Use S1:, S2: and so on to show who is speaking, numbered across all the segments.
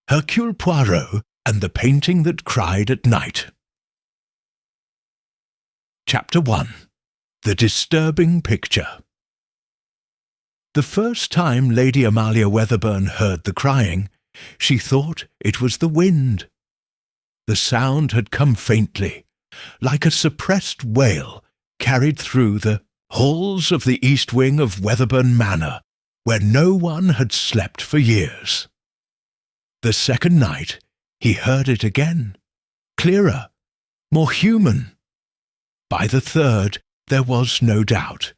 S1: Hercule Poirot and the Painting That Cried at Night. Chapter 1. The Disturbing Picture. The first time Lady Amalia Weatherburn heard the crying, she thought it was the wind. The sound had come faintly, like a suppressed wail carried through the halls of the east wing of Weatherburn Manor, where no one had slept for years. The second night he heard it again, clearer, more human. By the third there was no doubt.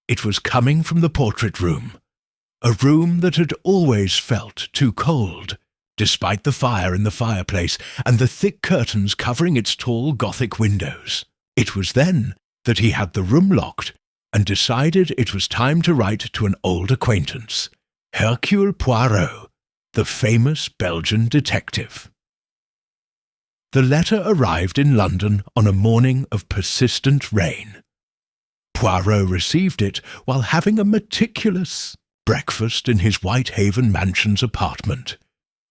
S1: It was coming from the portrait room, a room that had always felt too cold, despite the fire in the fireplace and the thick curtains covering its tall Gothic windows. It was then that he had the room locked and decided it was time to write to an old acquaintance, Hercule Poirot, the famous Belgian detective. The letter arrived in London on a morning of persistent rain. Poirot received it while having a meticulous breakfast in his Whitehaven Mansion's apartment,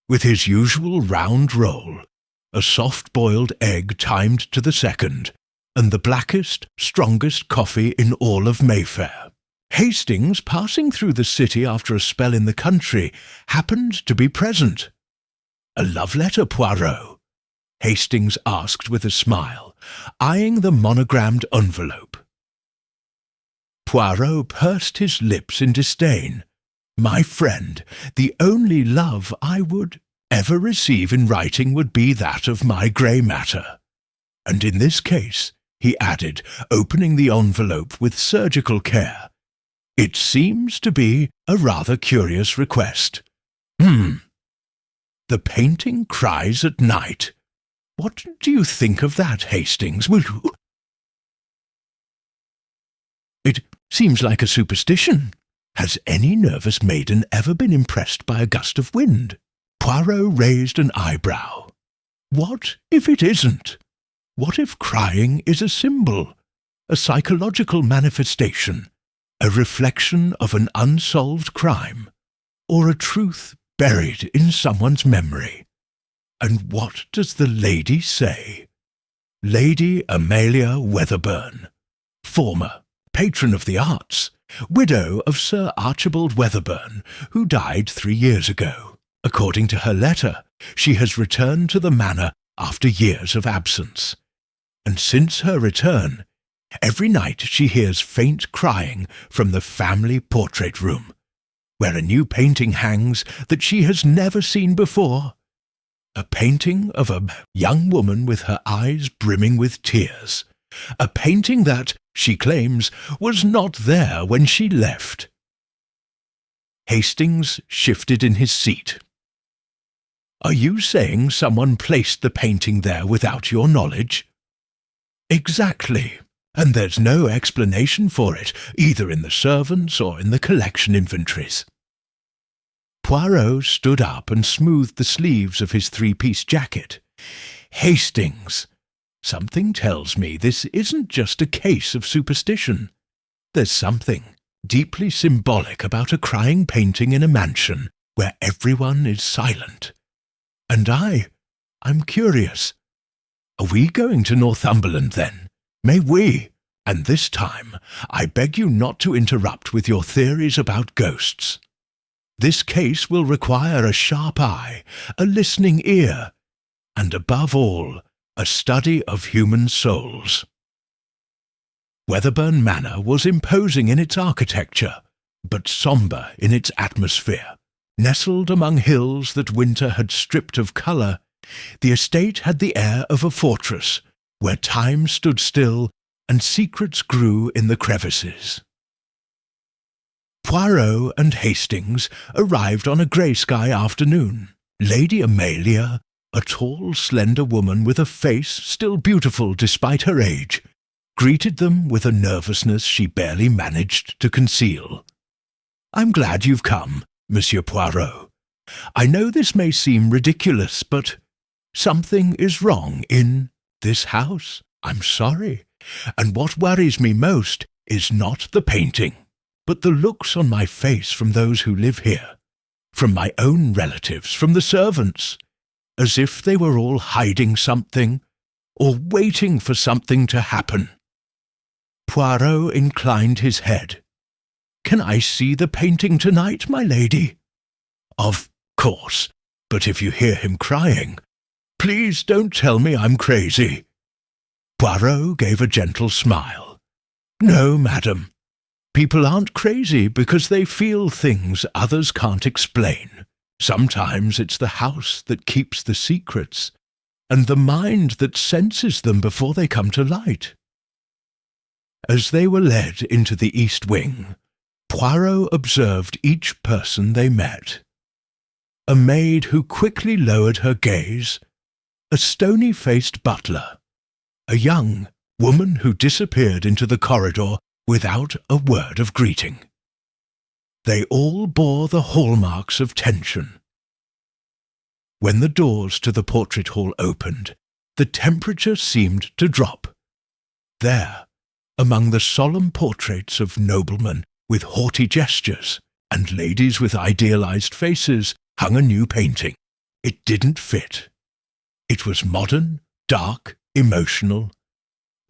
S1: with his usual round roll, a soft-boiled egg timed to the second, and the blackest, strongest coffee in all of Mayfair. Hastings, passing through the city after a spell in the country, happened to be present. "A love letter, Poirot?" Hastings asked with a smile, eyeing the monogrammed envelope. Poirot pursed his lips in disdain. "My friend, the only love I would ever receive in writing would be that of my grey matter. And in this case," he added, opening the envelope with surgical care, "it seems to be a rather curious request. The painting cries at night. What do you think of that, Hastings, will you?" "It seems like a superstition. Has any nervous maiden ever been impressed by a gust of wind?" Poirot raised an eyebrow. "What if it isn't? What if crying is a symbol, a psychological manifestation, a reflection of an unsolved crime, or a truth buried in someone's memory? And what does the lady say? Lady Amalia Weatherburn, former patron of the arts, widow of Sir Archibald Weatherburn, who died 3 years ago. According to her letter, she has returned to the manor after years of absence. And since her return, every night she hears faint crying from the family portrait room, where a new painting hangs that she has never seen before. A painting of a young woman with her eyes brimming with tears. A painting that, she claims, was not there when she left." Hastings shifted in his seat. "Are you saying someone placed the painting there without your knowledge?" "Exactly. And there's no explanation for it, either in the servants or in the collection inventories." Poirot stood up and smoothed the sleeves of his three-piece jacket. "Hastings, something tells me this isn't just a case of superstition. There's something deeply symbolic about a crying painting in a mansion where everyone is silent. And I'm curious. Are we going to Northumberland, then? May we? And this time, I beg you not to interrupt with your theories about ghosts. This case will require a sharp eye, a listening ear, and above all, a study of human souls." Weatherburn Manor was imposing in its architecture, but sombre in its atmosphere. Nestled among hills that winter had stripped of colour, the estate had the air of a fortress, where time stood still and secrets grew in the crevices. Poirot and Hastings arrived on a grey sky afternoon. Lady Amalia, a tall, slender woman with a face still beautiful despite her age, greeted them with a nervousness she barely managed to conceal. "I'm glad you've come, Monsieur Poirot. I know this may seem ridiculous, but something is wrong in this house. I'm sorry. And what worries me most is not the painting, but the looks on my face from those who live here. from my own relatives, from the servants, as if they were all hiding something or waiting for something to happen. Poirot inclined his head. "Can I see the painting tonight, my lady?" "Of course, but if you hear him crying, please don't tell me I'm crazy." Poirot gave a gentle smile. "No, madam. People aren't crazy because they feel things others can't explain. Sometimes it's the house that keeps the secrets, and the mind that senses them before they come to light." As they were led into the east wing, Poirot observed each person they met. A maid who quickly lowered her gaze, a stony-faced butler, a young woman who disappeared into the corridor without a word of greeting. They all bore the hallmarks of tension. When the doors to the portrait hall opened, the temperature seemed to drop. There, among the solemn portraits of noblemen with haughty gestures and ladies with idealized faces, hung a new painting. It didn't fit. It was modern, dark, emotional.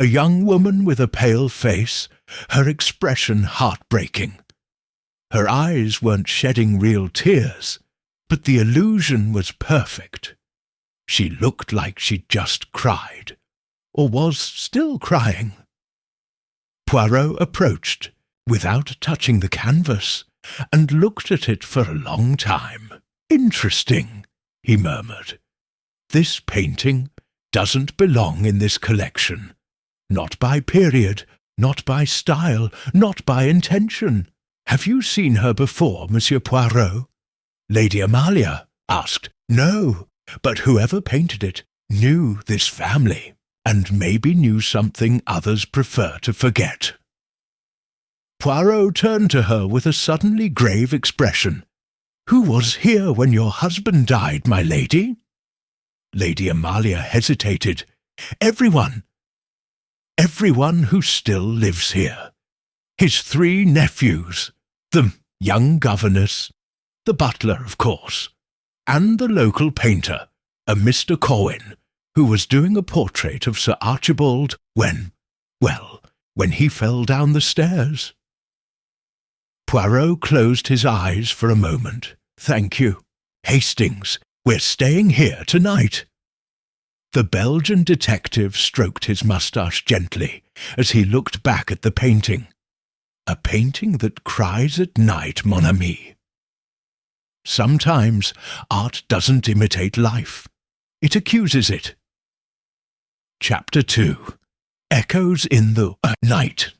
S1: A young woman with a pale face, her expression heartbreaking. Her eyes weren't shedding real tears, but the illusion was perfect. She looked like she'd just cried, or was still crying. Poirot approached, without touching the canvas, and looked at it for a long time. "Interesting," he murmured. "This painting doesn't belong in this collection. Not by period, not by style, not by intention. Have you seen her before, Monsieur Poirot?" Lady Amalia asked. "No, but whoever painted it knew this family, and maybe knew something others prefer to forget." Poirot turned to her with a suddenly grave expression. "Who was here when your husband died, my lady?" Lady Amalia hesitated. "Everyone. Everyone who still lives here. His 3 nephews, the young governess, the butler, of course, and the local painter, a Mr. Corwin, who was doing a portrait of Sir Archibald when he fell down the stairs." Poirot closed his eyes for a moment. "Thank you. Hastings, we're staying here tonight." The Belgian detective stroked his moustache gently as he looked back at the painting. "A painting that cries at night, mon ami." Sometimes art doesn't imitate life. It accuses it. Chapter 2. Echoes in the Night.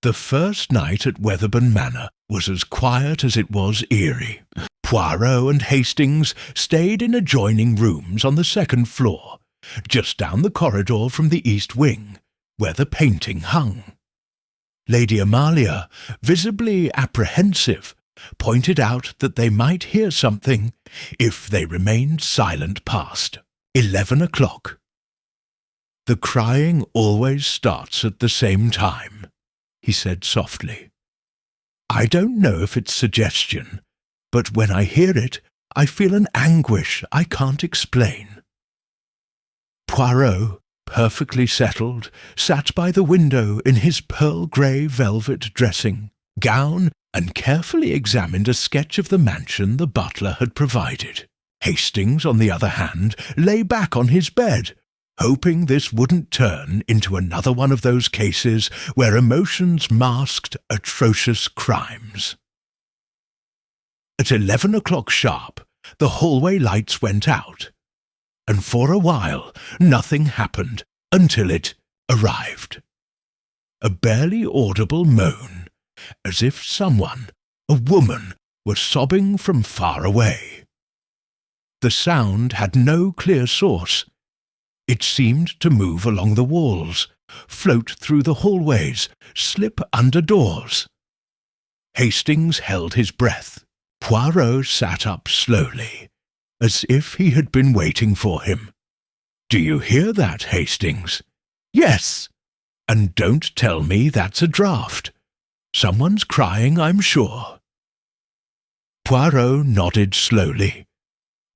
S1: The first night at Weatherburn Manor was as quiet as it was eerie. Poirot and Hastings stayed in adjoining rooms on the second floor, just down the corridor from the east wing, where the painting hung. Lady Amalia, visibly apprehensive, pointed out that they might hear something if they remained silent past 11 o'clock. "The crying always starts at the same time," he said softly. "I don't know if it's suggestion, but when I hear it, I feel an anguish I can't explain." Poirot, perfectly settled, sat by the window in his pearl-grey velvet dressing gown and carefully examined a sketch of the mansion the butler had provided. Hastings, on the other hand, lay back on his bed, hoping this wouldn't turn into another one of those cases where emotions masked atrocious crimes. At 11 o'clock sharp, the hallway lights went out, and for a while nothing happened until it arrived. A barely audible moan, as if someone, a woman, was sobbing from far away. The sound had no clear source. It seemed to move along the walls, float through the hallways, slip under doors. Hastings held his breath. Poirot sat up slowly, as if he had been waiting for him. "Do you hear that, Hastings?" "Yes." "And don't tell me that's a draught. Someone's crying, I'm sure." Poirot nodded slowly.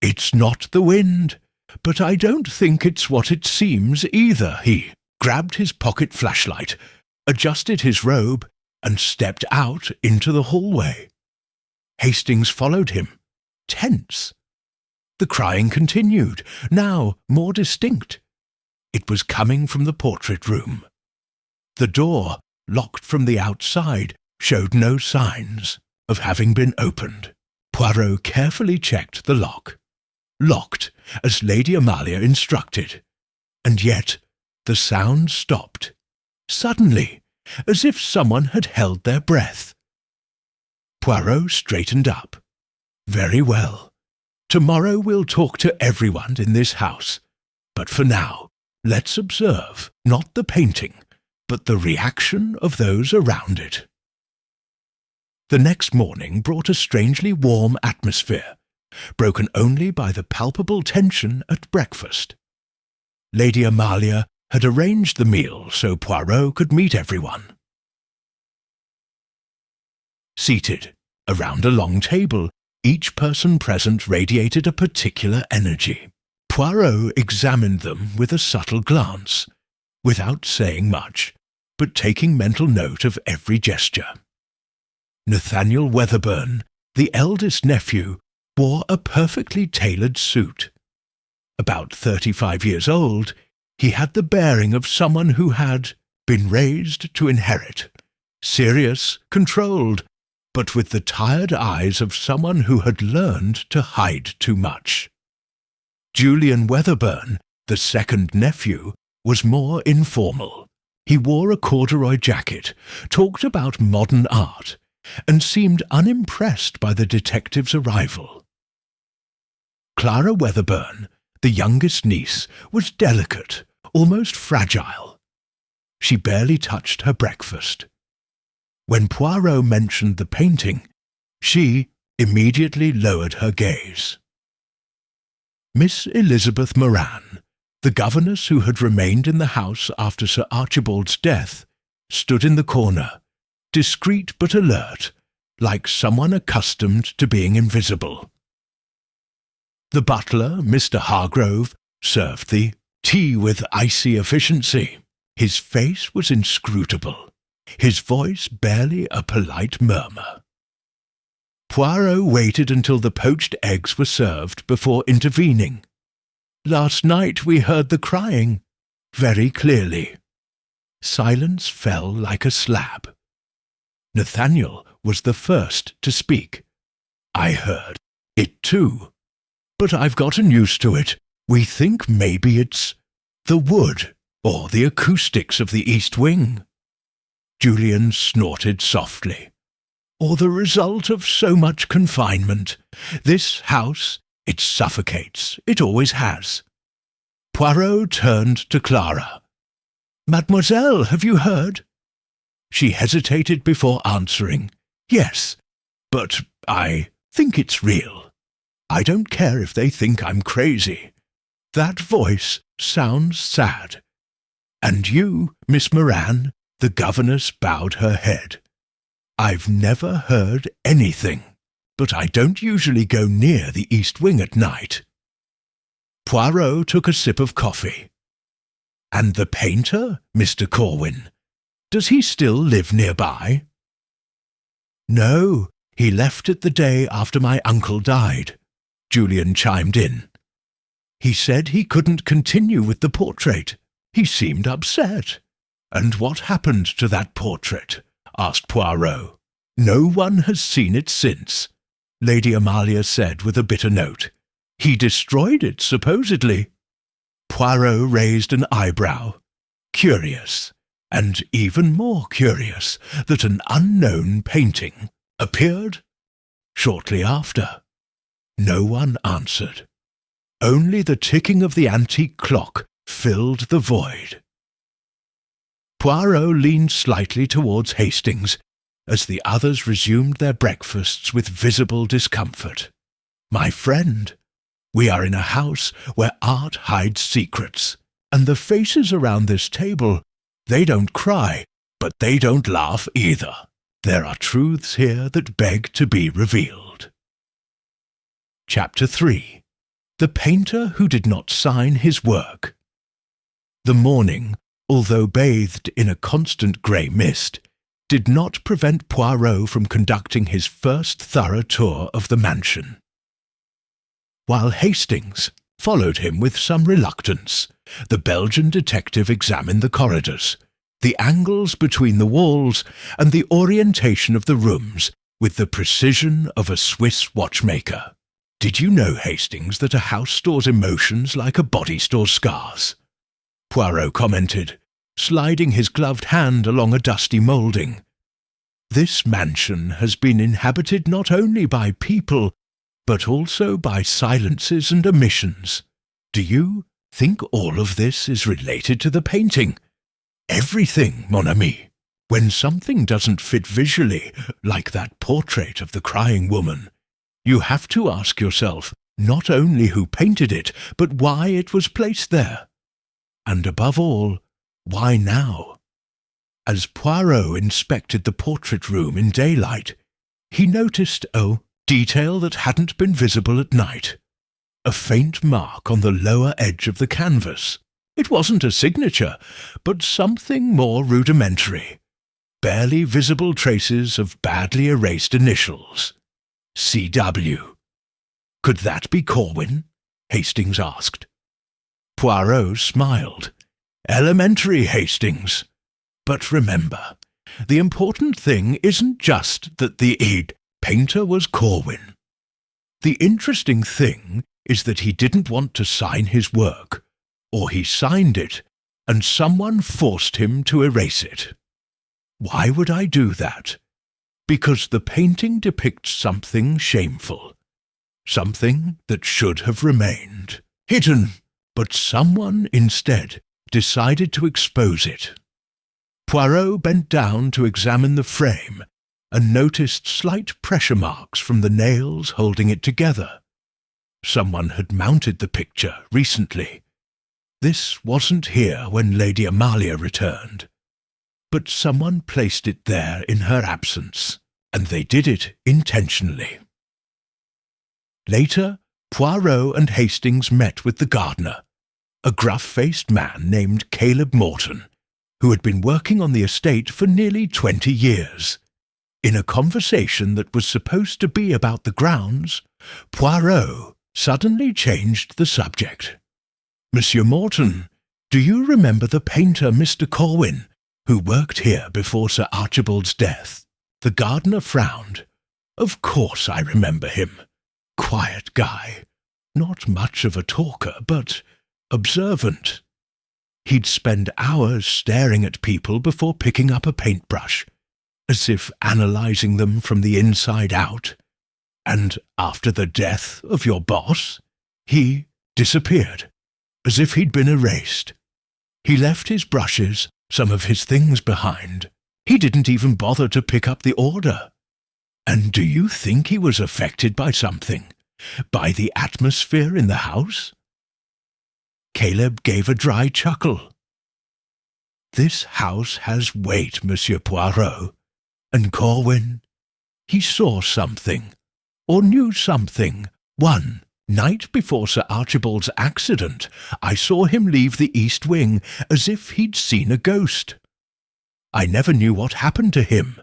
S1: "It's not the wind, but I don't think it's what it seems either." He grabbed his pocket flashlight, adjusted his robe, and stepped out into the hallway. Hastings followed him, tense. The crying continued, now more distinct. It was coming from the portrait room. The door, locked from the outside, showed no signs of having been opened. Poirot carefully checked the lock. Locked, as Lady Amalia instructed. And yet the sound stopped, suddenly, as if someone had held their breath. Poirot straightened up. "Very well. Tomorrow we'll talk to everyone in this house. But for now, let's observe, not the painting, but the reaction of those around it." The next morning brought a strangely warm atmosphere, broken only by the palpable tension at breakfast. Lady Amalia had arranged the meal so Poirot could meet everyone. Seated around a long table, each person present radiated a particular energy. Poirot examined them with a subtle glance, without saying much, but taking mental note of every gesture. Nathaniel Weatherburn, the eldest nephew, wore a perfectly tailored suit. About 35 years old, he had the bearing of someone who had been raised to inherit, serious, controlled, but with the tired eyes of someone who had learned to hide too much. Julian Weatherburn, the second nephew, was more informal. He wore a corduroy jacket, talked about modern art, and seemed unimpressed by the detective's arrival. Clara Weatherburn, the youngest niece, was delicate, almost fragile. She barely touched her breakfast. When Poirot mentioned the painting, she immediately lowered her gaze. Miss Elizabeth Moran, the governess who had remained in the house after Sir Archibald's death, stood in the corner, discreet but alert, like someone accustomed to being invisible. The butler, Mr. Hargrove, served the tea with icy efficiency. His face was inscrutable, his voice barely a polite murmur. Poirot waited until the poached eggs were served before intervening. "Last night we heard the crying, very clearly." Silence fell like a slab. Nathaniel was the first to speak. "I heard it too, but I've gotten used to it. We think maybe it's the wood or the acoustics of the East Wing." Julian snorted softly. "Or the result of so much confinement. This house, it suffocates. It always has." Poirot turned to Clara. "Mademoiselle, have you heard?" She hesitated before answering. "Yes, but I think it's real. I don't care if they think I'm crazy. That voice sounds sad." "And you, Miss Moran?" The governess bowed her head. "I've never heard anything, but I don't usually go near the East Wing at night." Poirot took a sip of coffee. "And the painter, Mr. Corwin? Does he still live nearby?" "No, he left it the day after my uncle died," Julian chimed in. "He said he couldn't continue with the portrait. He seemed upset." "And what happened to that portrait?" asked Poirot. "No one has seen it since," Lady Amalia said with a bitter note. "He destroyed it, supposedly." Poirot raised an eyebrow. Curious, and even more curious, that an unknown painting appeared shortly after. No one answered. Only the ticking of the antique clock filled the void. Poirot leaned slightly towards Hastings as the others resumed their breakfasts with visible discomfort. "My friend, we are in a house where art hides secrets, and the faces around this table, they don't cry, but they don't laugh either. There are truths here that beg to be revealed." Chapter 3. The Painter Who Did Not Sign His Work. The morning, although bathed in a constant grey mist, did not prevent Poirot from conducting his first thorough tour of the mansion. While Hastings followed him with some reluctance, the Belgian detective examined the corridors, the angles between the walls, and the orientation of the rooms with the precision of a Swiss watchmaker. Did you know, Hastings, that a house stores emotions like a body stores scars? Poirot commented, sliding his gloved hand along a dusty moulding. This mansion has been inhabited not only by people, but also by silences and omissions. Do you think all of this is related to the painting? Everything, mon ami. When something doesn't fit visually, like that portrait of the crying woman, you have to ask yourself not only who painted it, but why it was placed there. And above all, why now? As Poirot inspected the portrait room in daylight, he noticed a detail that hadn't been visible at night. A faint mark on the lower edge of the canvas. It wasn't a signature, but something more rudimentary. Barely visible traces of badly erased initials. C.W. Could that be Corwin? Hastings asked. Poirot smiled. Elementary, Hastings. But remember, the important thing isn't just that the painter was Corwin. The interesting thing is that he didn't want to sign his work, or he signed it, and someone forced him to erase it. Why would I do that? Because the painting depicts something shameful, something that should have remained hidden, but someone instead decided to expose it. Poirot bent down to examine the frame and noticed slight pressure marks from the nails holding it together. Someone had mounted the picture recently. This wasn't here when Lady Amalia returned, but someone placed it there in her absence, and they did it intentionally. Later, Poirot and Hastings met with the gardener, a gruff-faced man named Caleb Morton, who had been working on the estate for nearly 20 years. In a conversation that was supposed to be about the grounds, Poirot suddenly changed the subject. Monsieur Morton, do you remember the painter Mr. Corwin, who worked here before Sir Archibald's death? The gardener frowned. Of course I remember him. Quiet guy. Not much of a talker, but observant. He'd spend hours staring at people before picking up a paintbrush, as if analysing them from the inside out. And after the death of your boss, he disappeared, as if he'd been erased. He left his brushes, some of his things behind. He didn't even bother to pick up the order. And do you think he was affected by something? By the atmosphere in the house? Caleb gave a dry chuckle. This house has weight, Monsieur Poirot. And Corwin, he saw something, or knew something. One night before Sir Archibald's accident, I saw him leave the East Wing as if he'd seen a ghost. I never knew what happened to him,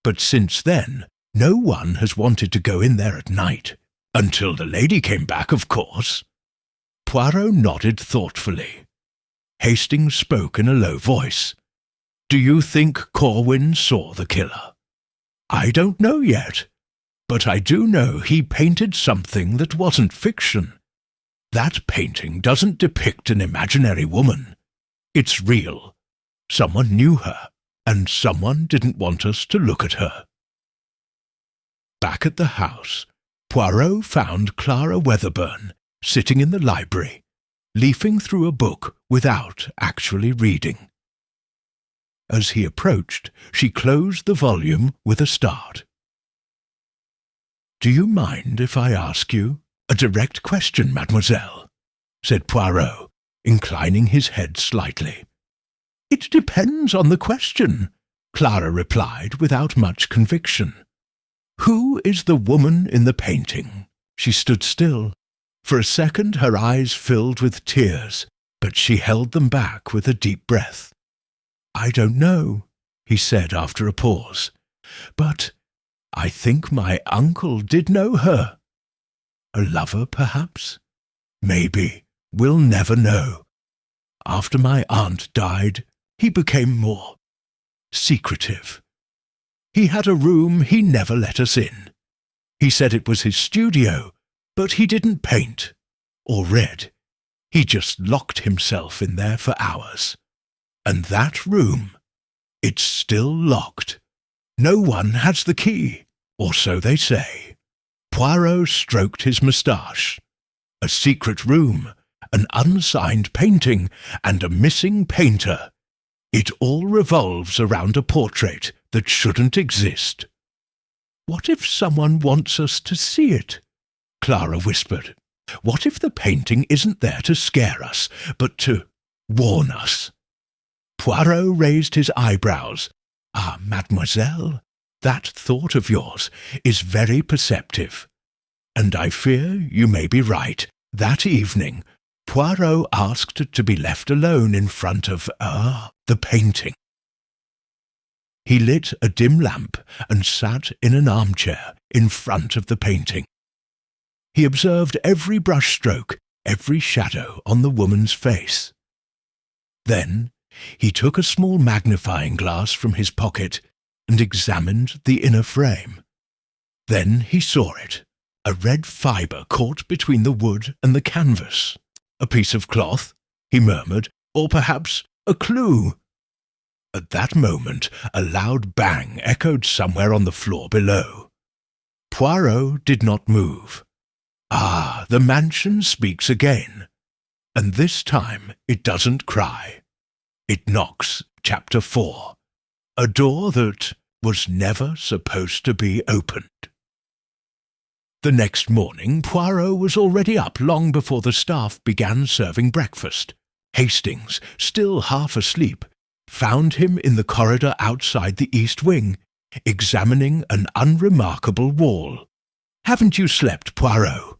S1: but since then, no one has wanted to go in there at night. Until the lady came back, of course. Poirot nodded thoughtfully. Hastings spoke in a low voice. Do you think Corwin saw the killer? I don't know yet, but I do know he painted something that wasn't fiction. That painting doesn't depict an imaginary woman. It's real. Someone knew her, and someone didn't want us to look at her. Back at the house, Poirot found Clara Weatherburn sitting in the library, leafing through a book without actually reading. As he approached, she closed the volume with a start. "Do you mind if I ask you a direct question, mademoiselle?" said Poirot, inclining his head slightly. "It depends on the question," Clara replied without much conviction. "Who is the woman in the painting?" She stood still. For a second her eyes filled with tears, but she held them back with a deep breath. "I don't know," he said after a pause, "but I think my uncle did know her. A lover, perhaps? Maybe. We'll never know. After my aunt died, he became more secretive. He had a room he never let us in. He said it was his studio, but he didn't paint or read. He just locked himself in there for hours. And that room, it's still locked. No one has the key, or so they say." Poirot stroked his moustache. A secret room, an unsigned painting, and a missing painter. It all revolves around a portrait that shouldn't exist. "What if someone wants us to see it?" Clara whispered. "What if the painting isn't there to scare us, but to warn us?" Poirot raised his eyebrows. "Ah, mademoiselle, that thought of yours is very perceptive. And I fear you may be right. That evening, Poirot asked to be left alone in front of, the painting. He lit a dim lamp and sat in an armchair in front of the painting. He observed every brushstroke, every shadow on the woman's face. Then he took a small magnifying glass from his pocket and examined the inner frame. Then he saw it, a red fibre caught between the wood and the canvas. "A piece of cloth," he murmured, "or perhaps a clue." At that moment a loud bang echoed somewhere on the floor below. Poirot did not move. Ah, the mansion speaks again. And this time it doesn't cry. It knocks, Chapter 4. A door that was never supposed to be opened. The next morning Poirot was already up long before the staff began serving breakfast. Hastings, still half asleep, found him in the corridor outside the east wing, examining an unremarkable wall. "Haven't you slept, Poirot?"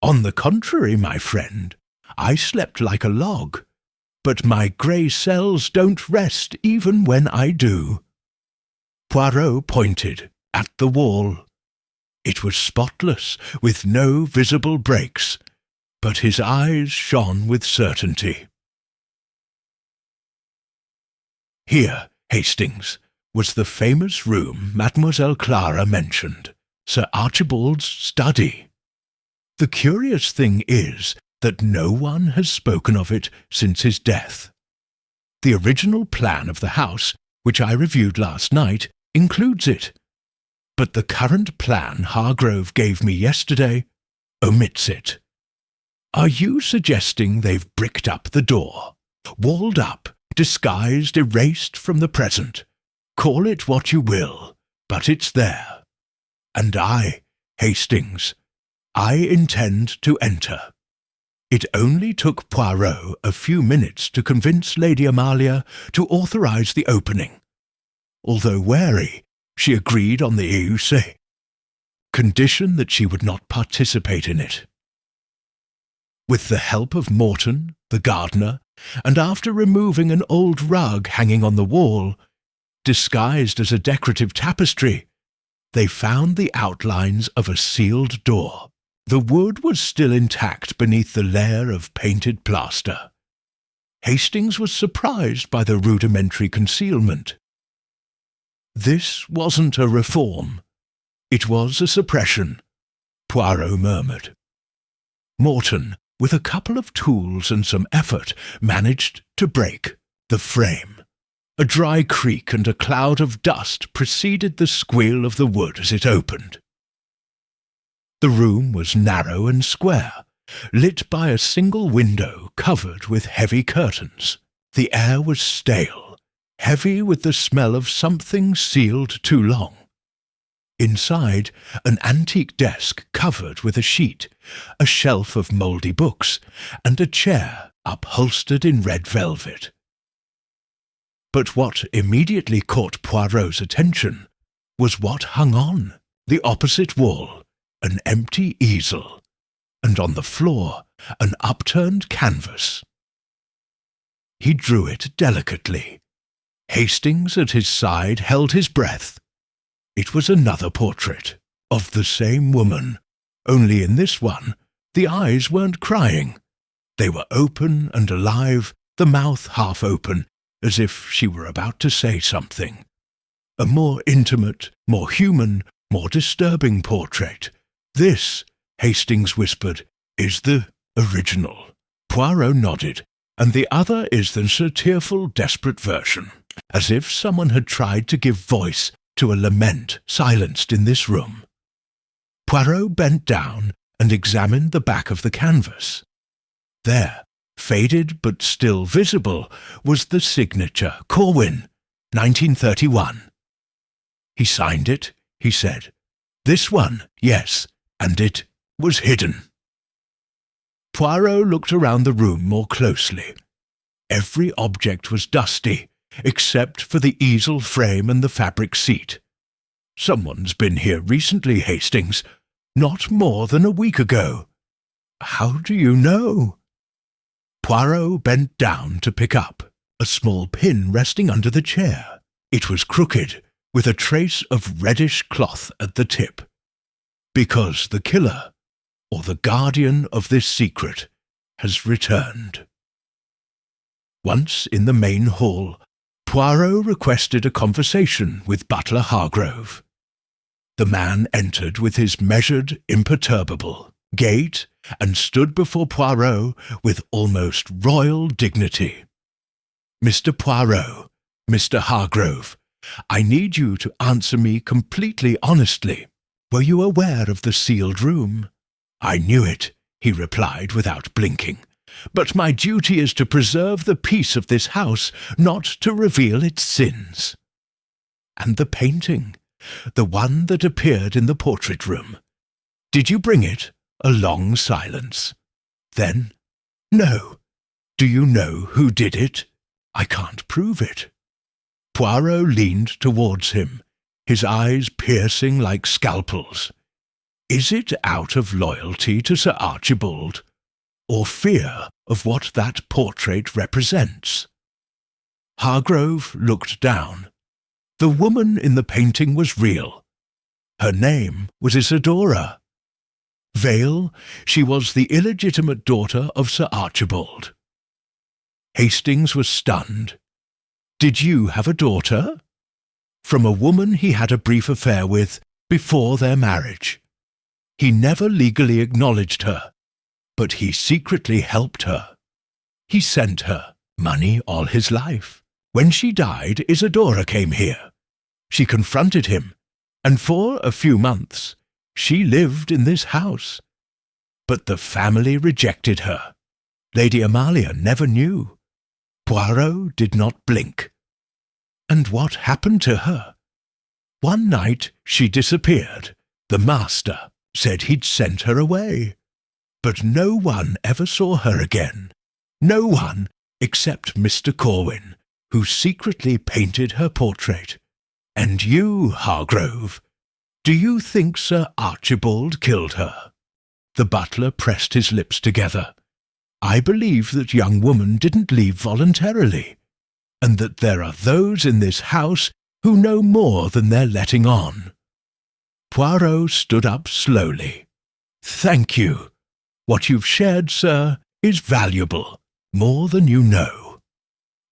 S1: "On the contrary, my friend, I slept like a log. But my grey cells don't rest even when I do." Poirot pointed at the wall. It was spotless, with no visible breaks, but his eyes shone with certainty. Here, Hastings, was the famous room Mademoiselle Clara mentioned, Sir Archibald's study. The curious thing is that no one has spoken of it since his death. The original plan of the house, which I reviewed last night, includes it, but the current plan Hargrove gave me yesterday omits it. Are you suggesting they've bricked up the door, walled up, disguised, erased from the present? Call it what you will, but it's there. And I, Hastings, I intend to enter. It only took Poirot a few minutes to convince Lady Amalia to authorize the opening. Although wary, she agreed on the EUC, condition that she would not participate in it. With the help of Morton, the gardener, and after removing an old rug hanging on the wall, disguised as a decorative tapestry, they found the outlines of a sealed door. The wood was still intact beneath the layer of painted plaster. Hastings was surprised by the rudimentary concealment. This wasn't a reform. It was a suppression, Poirot murmured. Morton, with a couple of tools and some effort, managed to break the frame. A dry creak and a cloud of dust preceded the squeal of the wood as it opened. The room was narrow and square, lit by a single window covered with heavy curtains. The air was stale, heavy with the smell of something sealed too long. Inside, an antique desk covered with a sheet, a shelf of mouldy books, and a chair upholstered in red velvet. But what immediately caught Poirot's attention was what hung on the opposite wall, an empty easel, and on the floor an upturned canvas. He drew it delicately. Hastings at his side held his breath. It was another portrait, of the same woman, only in this one the eyes weren't crying. They were open and alive, the mouth half open, as if she were about to say something. A more intimate, more human, more disturbing portrait. This, Hastings whispered, is the original. Poirot nodded, and the other is the tearful, desperate version, as if someone had tried to give voice to a lament silenced in this room. Poirot bent down and examined the back of the canvas. There, faded but still visible, was the signature, Corwin, 1931. He signed it, he said. This one, yes, and it was hidden. Poirot looked around the room more closely. Every object was dusty, except for the easel frame and the fabric seat. Someone's been here recently, Hastings. Not more than a week ago. How do you know? Poirot bent down to pick up a small pin resting under the chair. It was crooked, with a trace of reddish cloth at the tip. Because the killer, or the guardian of this secret, has returned. Once in the main hall, Poirot requested a conversation with butler Hargrove. The man entered with his measured, imperturbable gait and stood before Poirot with almost royal dignity. Mr. Poirot, Mr. Hargrove, I need you to answer me completely honestly. Were you aware of the sealed room? I knew it, he replied without blinking. But my duty is to preserve the peace of this house, not to reveal its sins. And the painting, the one that appeared in the portrait room. Did you bring it? A long silence. Then, no. Do you know who did it? I can't prove it. Poirot leaned towards him, his eyes piercing like scalpels. Is it out of loyalty to Sir Archibald, or fear of what that portrait represents? Hargrove looked down. The woman in the painting was real. Her name was Isadora. Vale, she was the illegitimate daughter of Sir Archibald. Hastings was stunned. Did you have a daughter? From a woman he had a brief affair with before their marriage. He never legally acknowledged her, but he secretly helped her. He sent her money all his life. When she died, Isadora came here. She confronted him, and for a few months she lived in this house. But the family rejected her. Lady Amalia never knew. Poirot did not blink. And what happened to her? One night she disappeared. The master said he'd sent her away. But no one ever saw her again. No one except Mr. Corwin, who secretly painted her portrait. And you, Hargrove, do you think Sir Archibald killed her? The butler pressed his lips together. I believe that young woman didn't leave voluntarily, and that there are those in this house who know more than they're letting on. Poirot stood up slowly. Thank you. What you've shared, sir, is valuable, more than you know.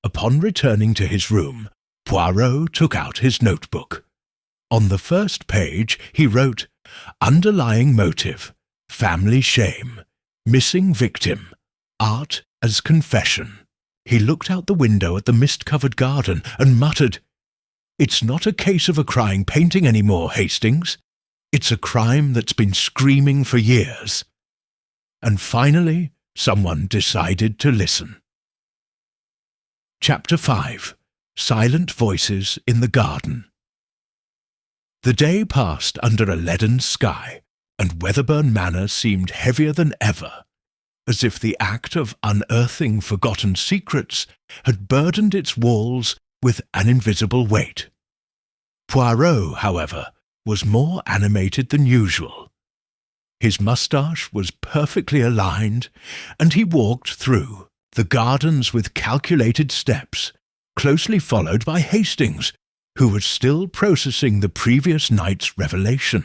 S1: Upon returning to his room, Poirot took out his notebook. On the first page he wrote, Underlying motive, family shame, missing victim, art as confession. He looked out the window at the mist-covered garden and muttered, It's not a case of a crying painting anymore, Hastings. It's a crime that's been screaming for years. And finally, someone decided to listen. Chapter 5. Silent Voices in the Garden. The day passed under a leaden sky, and Weatherburn Manor seemed heavier than ever, as if the act of unearthing forgotten secrets had burdened its walls with an invisible weight. Poirot, however, was more animated than usual. His moustache was perfectly aligned, and he walked through the gardens with calculated steps, closely followed by Hastings, who was still processing the previous night's revelation.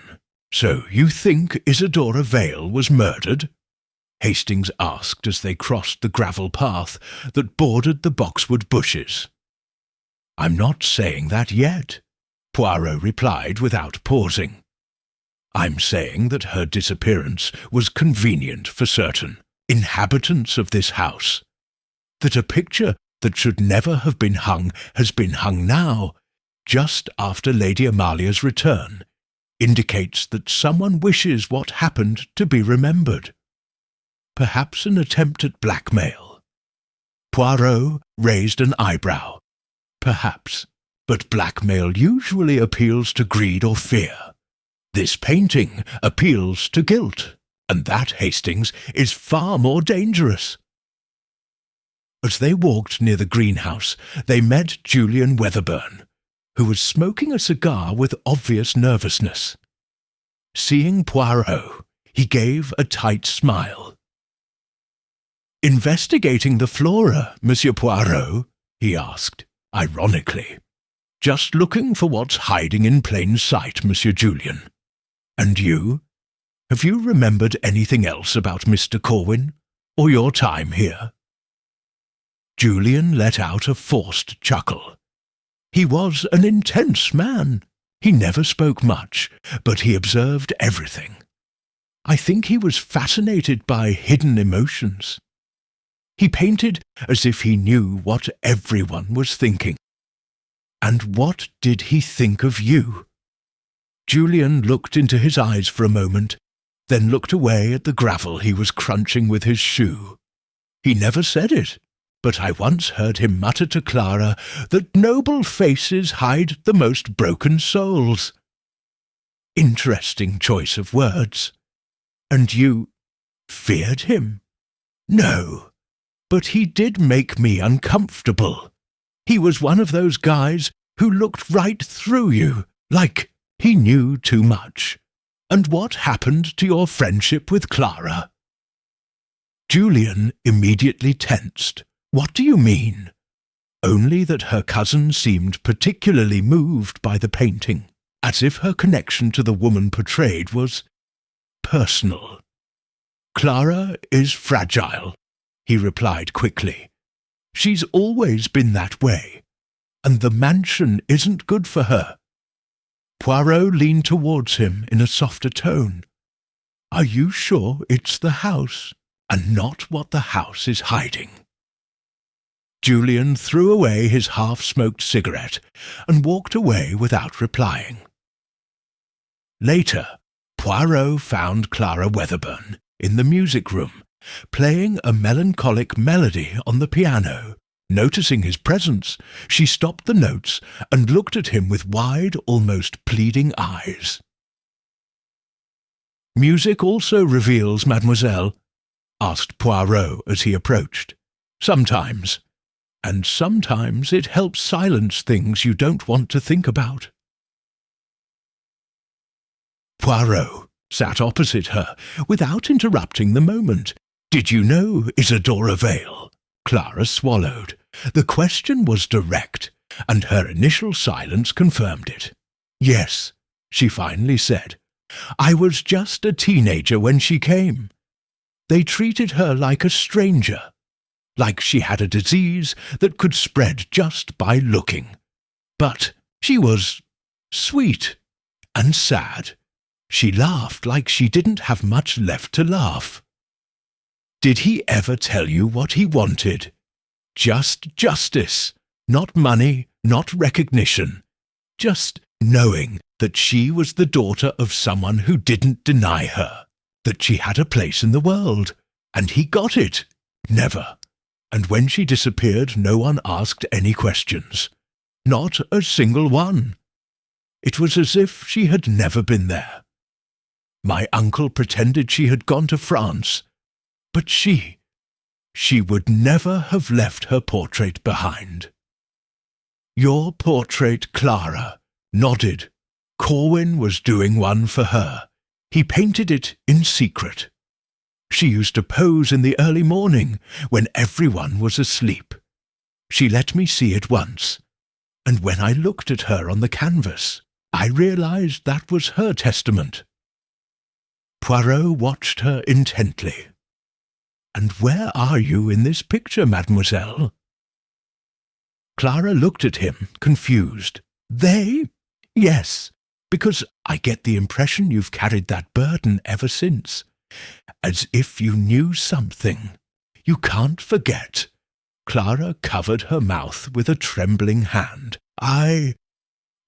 S1: "So you think Isadora Vale was murdered?" Hastings asked as they crossed the gravel path that bordered the boxwood bushes. "I'm not saying that yet," Poirot replied without pausing. "I'm saying that her disappearance was convenient for certain inhabitants of this house, that a picture that should never have been hung has been hung now, just after Lady Amalia's return, indicates that someone wishes what happened to be remembered. Perhaps an attempt at blackmail." Poirot raised an eyebrow. "Perhaps, but blackmail usually appeals to greed or fear. This painting appeals to guilt, and that, Hastings, is far more dangerous." As they walked near the greenhouse, they met Julian Weatherburn, who was smoking a cigar with obvious nervousness. Seeing Poirot, he gave a tight smile. "Investigating the flora, Monsieur Poirot?" he asked, ironically. "Just looking for what's hiding in plain sight, Monsieur Julian. And you? Have you remembered anything else about Mr. Corwin, or your time here?" Julian let out a forced chuckle. He was an intense man. He never spoke much, but he observed everything. I think he was fascinated by hidden emotions. He painted as if he knew what everyone was thinking. "And what did he think of you?" Julian looked into his eyes for a moment, then looked away at the gravel he was crunching with his shoe. "He never said it, but I once heard him mutter to Clara that noble faces hide the most broken souls." Interesting choice of words. "And you feared him?" "No, but he did make me uncomfortable. He was one of those guys who looked right through you, like he knew too much. And what happened to your friendship with Clara?" Julian immediately tensed. "What do you mean?" "Only that her cousin seemed particularly moved by the painting, as if her connection to the woman portrayed was personal." "Clara is fragile," he replied quickly. "She's always been that way, and the mansion isn't good for her." Poirot leaned towards him in a softer tone. "Are you sure it's the house, and not what the house is hiding?" Julian threw away his half-smoked cigarette and walked away without replying. Later, Poirot found Clara Weatherburn in the music room, playing a melancholic melody on the piano. Noticing his presence, she stopped the notes and looked at him with wide, almost pleading eyes. "Music also reveals, mademoiselle?" asked Poirot as he approached. "Sometimes. And sometimes it helps silence things you don't want to think about." Poirot sat opposite her without interrupting the moment. "Did you know Isadora Vale?" Clara swallowed. The question was direct, and her initial silence confirmed it. "Yes," she finally said. "I was just a teenager when she came. They treated her like a stranger, like she had a disease that could spread just by looking. But she was sweet and sad. She laughed like she didn't have much left to laugh." "Did he ever tell you what he wanted?" "Just justice, not money, not recognition. Just knowing that she was the daughter of someone who didn't deny her, that she had a place in the world. And he got it. Never. And when she disappeared, no one asked any questions. Not a single one. It was as if she had never been there. My uncle pretended she had gone to France, but she would never have left her portrait behind." "Your portrait," Clara nodded. "Corwin was doing one for her. He painted it in secret. She used to pose in the early morning when everyone was asleep. She let me see it once, and when I looked at her on the canvas, I realized that was her testament. Poirot watched her intently. "And where are you in this picture, mademoiselle?" Clara looked at him, confused. "They? Yes, because I get the impression you've carried that burden ever since. As if you knew something. You can't forget." Clara covered her mouth with a trembling hand. "I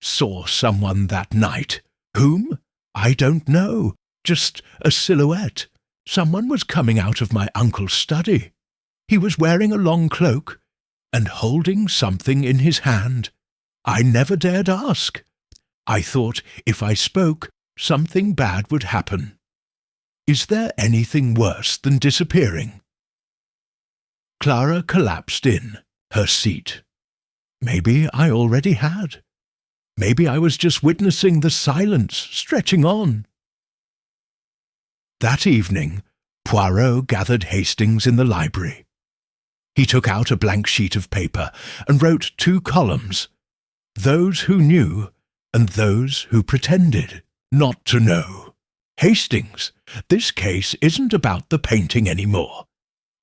S1: saw someone that night. Whom? I don't know. Just a silhouette. Someone was coming out of my uncle's study. He was wearing a long cloak and holding something in his hand. I never dared ask. I thought if I spoke, something bad would happen. Is there anything worse than disappearing?" Clara collapsed in her seat. Maybe I already had. Maybe I was just witnessing the silence stretching on. That evening, Poirot gathered Hastings in the library. He took out a blank sheet of paper and wrote 2 columns, those who knew and those who pretended not to know. "Hastings, this case isn't about the painting anymore.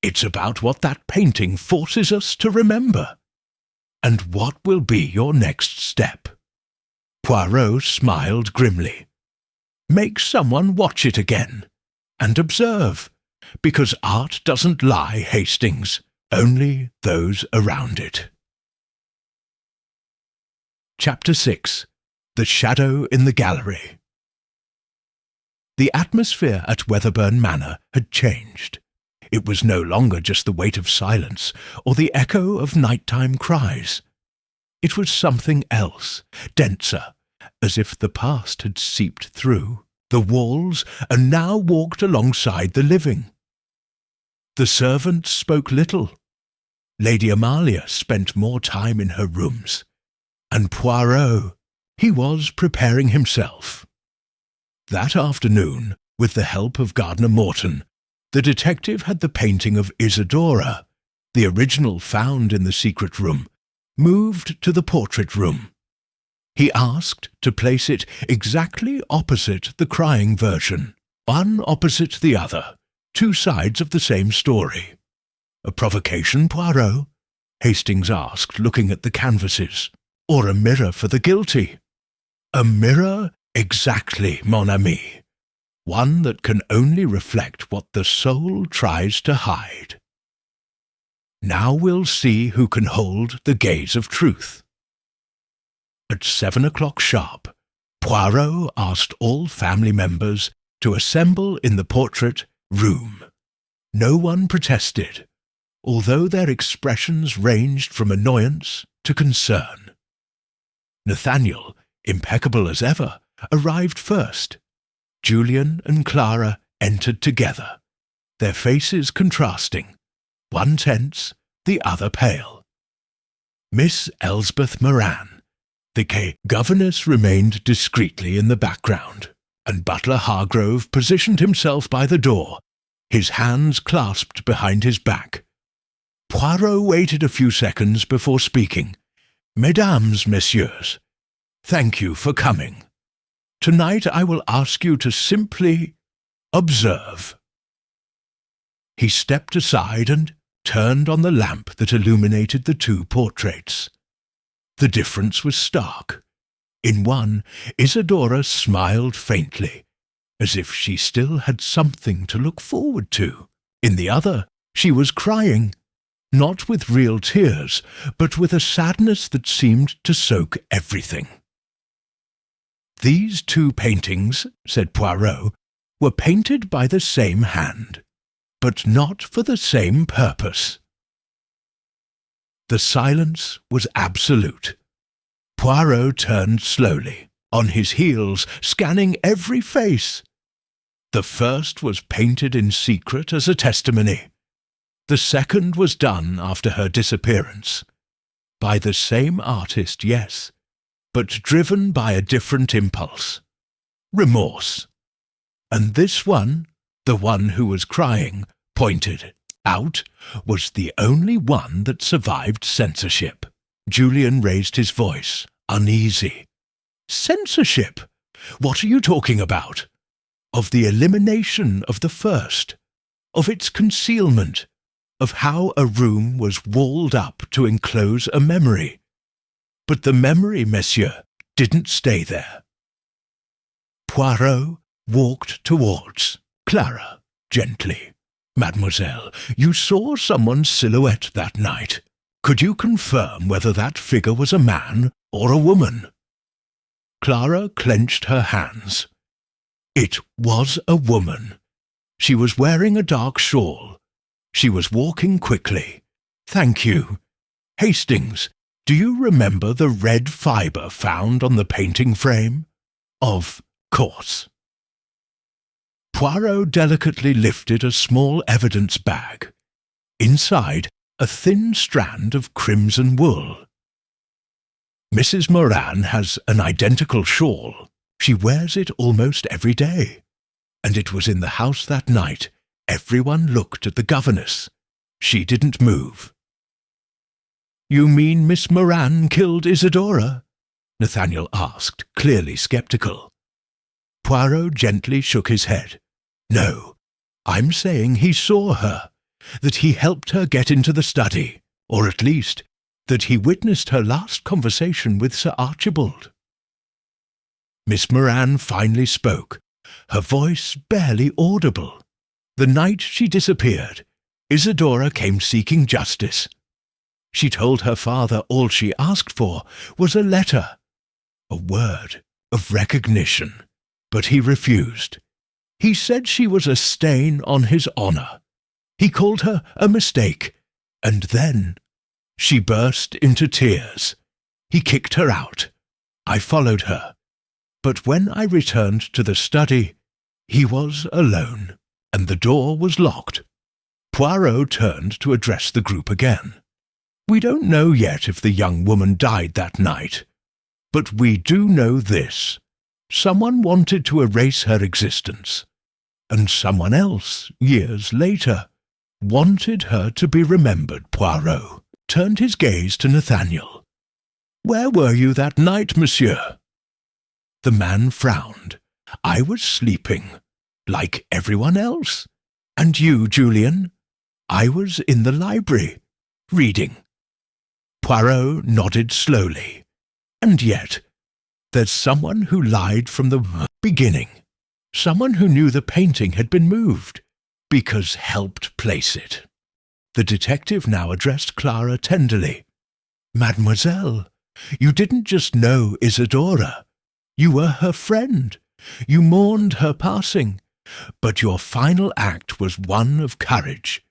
S1: It's about what that painting forces us to remember. And what will be your next step?" Poirot smiled grimly. "Make someone watch it again, and observe, because art doesn't lie, Hastings, only those around it." Chapter 6. The Shadow in the Gallery. The atmosphere at Weatherburn Manor had changed. It was no longer just the weight of silence or the echo of nighttime cries. It was something else, denser, as if the past had seeped through the walls and now walked alongside the living. The servants spoke little. Lady Amalia spent more time in her rooms. And Poirot, he was preparing himself. That afternoon, with the help of Gardener Morton, the detective had the painting of Isidora, the original found in the secret room, moved to the portrait room. He asked to place it exactly opposite the crying version, one opposite the other, 2 sides of the same story. "A provocation, Poirot?" Hastings asked, looking at the canvases. "Or a mirror for the guilty?" "A mirror, exactly, mon ami. One that can only reflect what the soul tries to hide. Now we'll see who can hold the gaze of truth." At 7 o'clock sharp, Poirot asked all family members to assemble in the portrait room. No one protested, although their expressions ranged from annoyance to concern. Nathaniel, impeccable as ever, arrived first. Julian and Clara entered together, their faces contrasting, one tense, the other pale. Miss Elsbeth Moran, the governess, remained discreetly in the background, and Butler Hargrove positioned himself by the door, his hands clasped behind his back. Poirot waited a few seconds before speaking. "Mesdames, messieurs, thank you for coming. Tonight I will ask you to simply observe." He stepped aside and turned on the lamp that illuminated the 2 portraits. The difference was stark. In one, Isidora smiled faintly, as if she still had something to look forward to. In the other, she was crying, not with real tears, but with a sadness that seemed to soak everything. "These 2 paintings," said Poirot, "were painted by the same hand, but not for the same purpose." The silence was absolute. Poirot turned slowly, on his heels, scanning every face. The first was painted in secret as a testimony. The second was done after her disappearance. By the same artist, yes, but driven by a different impulse. Remorse. and this one, the one who was crying, pointed out, was the only one that survived censorship. Julian raised his voice, uneasy. Censorship? What are you talking about? Of the elimination of the first, of its concealment, of how a room was walled up to enclose a memory. But the memory, monsieur, didn't stay there. Poirot walked towards Clara, gently. Mademoiselle, you saw someone's silhouette that night. Could you confirm whether that figure was a man or a woman? Clara clenched her hands. It was a woman. She was wearing a dark shawl. She was walking quickly. Thank you. Hastings, do you remember the red fibre found on the painting frame? Of course. Poirot delicately lifted a small evidence bag. Inside, a thin strand of crimson wool. Mrs. Moran has an identical shawl. She wears it almost every day. And it was in the house that night. Everyone looked at the governess. She didn't move. You mean Miss Moran killed Isidora? Nathaniel asked, clearly sceptical. Poirot gently shook his head. No, I'm saying he saw her, that he helped her get into the study, or at least that he witnessed her last conversation with Sir Archibald. Miss Moran finally spoke, her voice barely audible. The night she disappeared, Isidora came seeking justice. She told her father all she asked for was a letter, a word of recognition, but he refused. He said she was a stain on his honour. He called her a mistake, and then she burst into tears. He kicked her out. I followed her. But when I returned to the study, he was alone, and the door was locked. Poirot turned to address the group again. We don't know yet if the young woman died that night, but we do know this. Someone wanted to erase her existence, and someone else, years later, wanted her to be remembered. Poirot turned his gaze to Nathaniel. Where were you that night, monsieur? The man frowned. I was sleeping, like everyone else. And you, Julian? I was in the library, reading. Poirot nodded slowly. And yet, there's someone who lied from the beginning. Someone who knew the painting had been moved, because helped place it. The detective now addressed Clara tenderly. Mademoiselle, you didn't just know Isidora. You were her friend. You mourned her passing. But your final act was one of courage.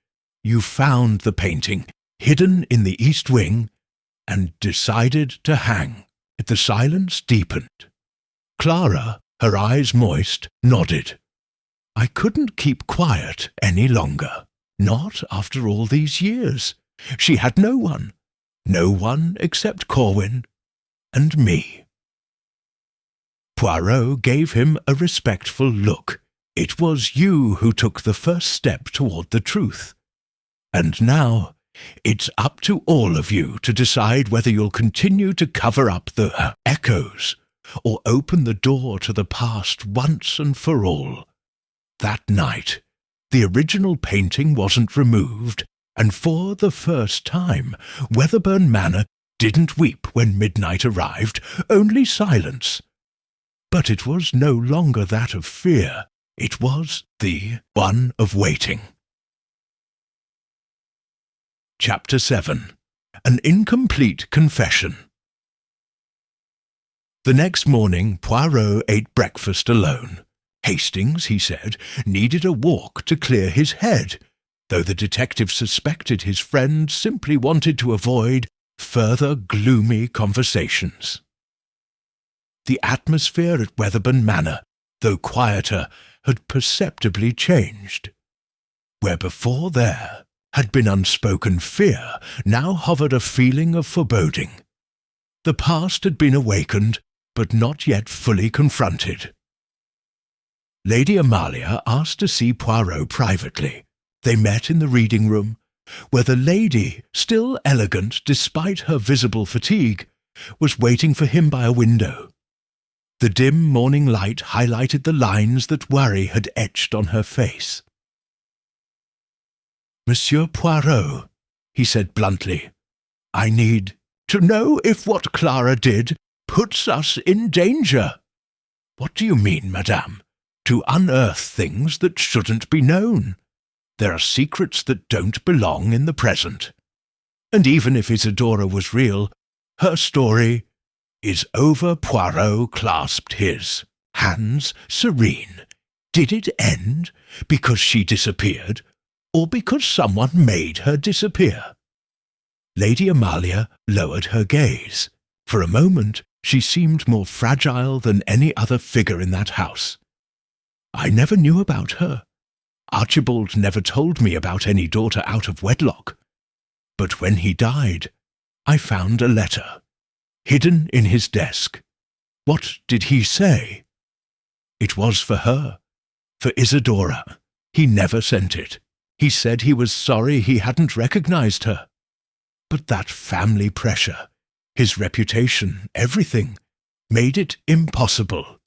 S1: You found the painting, hidden in the east wing, and decided to hang. The silence deepened. Clara, her eyes moist, nodded. I couldn't keep quiet any longer. Not after all these years. She had no one. No one except Corwin and me. Poirot gave him a respectful look. It was you who took the first step toward the truth. And now, it's up to all of you to decide whether you'll continue to cover up the echoes or open the door to the past once and for all. That night, the original painting wasn't removed, and for the first time, Weatherburn Manor didn't weep when midnight arrived, only silence. But it was no longer that of fear. It was the one of waiting. Chapter 7. An Incomplete Confession. The next morning, Poirot ate breakfast alone. Hastings, he said, needed a walk to clear his head, though the detective suspected his friend simply wanted to avoid further gloomy conversations. The atmosphere at Weatherburn Manor, though quieter, had perceptibly changed. Where before there had been unspoken fear, now hovered a feeling of foreboding. The past had been awakened, but not yet fully confronted. Lady Amalia asked to see Poirot privately. They met in the reading room, where the lady, still elegant despite her visible fatigue, was waiting for him by a window. The dim morning light highlighted the lines that worry had etched on her face. "Monsieur Poirot," he said bluntly, "I need to know if what Clara did puts us in danger." "What do you mean, madame? To unearth things that shouldn't be known. There are secrets that don't belong in the present. And even if Isidora was real, her story is over." Poirot clasped his, hands serene. Did it end because she disappeared, or because someone made her disappear? Lady Amalia lowered her gaze. For a moment she seemed more fragile than any other figure in that house. "I never knew about her. Archibald never told me about any daughter out of wedlock. But when he died, I found a letter, hidden in his desk. What did he say? It was for her, for Isidora. He never sent it. He said he was sorry he hadn't recognized her. But that family pressure, his reputation, everything, made it impossible.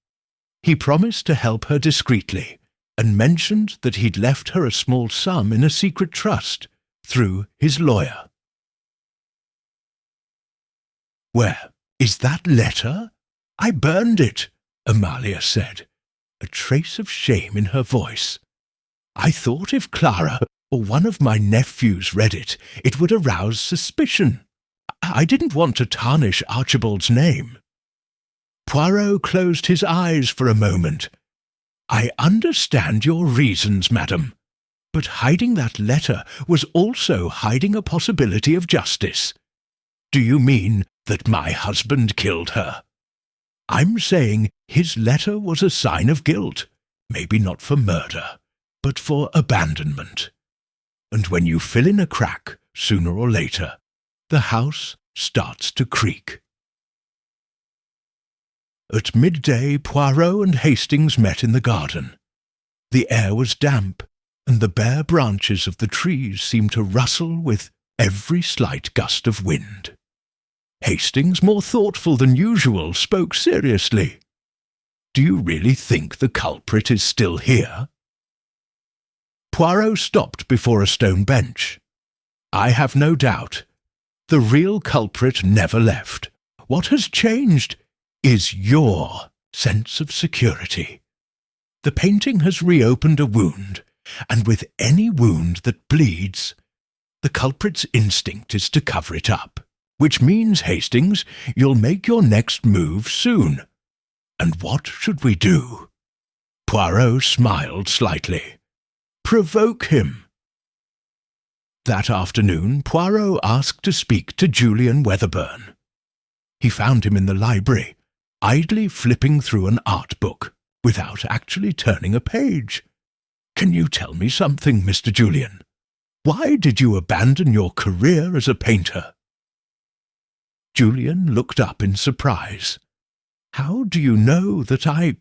S1: He promised to help her discreetly, and mentioned that he'd left her a small sum in a secret trust, through his lawyer." "Where is that letter? I burned it," Amalia said, a trace of shame in her voice. "I thought if Clara or one of my nephews read it, it would arouse suspicion. I didn't want to tarnish Archibald's name." Poirot closed his eyes for a moment. "I understand your reasons, madam, but hiding that letter was also hiding a possibility of justice. Do you mean that my husband killed her? I'm saying his letter was a sign of guilt, maybe not for murder, but for abandonment. And when you fill in a crack, sooner or later, the house starts to creak." At midday, Poirot and Hastings met in the garden. The air was damp, and the bare branches of the trees seemed to rustle with every slight gust of wind. Hastings, more thoughtful than usual, spoke seriously. "Do you really think the culprit is still here?" Poirot stopped before a stone bench. "I have no doubt. The real culprit never left. What has changed is your sense of security. The painting has reopened a wound, and with any wound that bleeds, the culprit's instinct is to cover it up, which means, Hastings, you'll make your next move soon. And what should we do?" Poirot smiled slightly. "Provoke him." That afternoon, Poirot asked to speak to Julian Weatherburn. He found him in the library, idly flipping through an art book, without actually turning a page. "Can you tell me something, Mr. Julian? Why did you abandon your career as a painter?" Julian looked up in surprise. "How do you know that I—"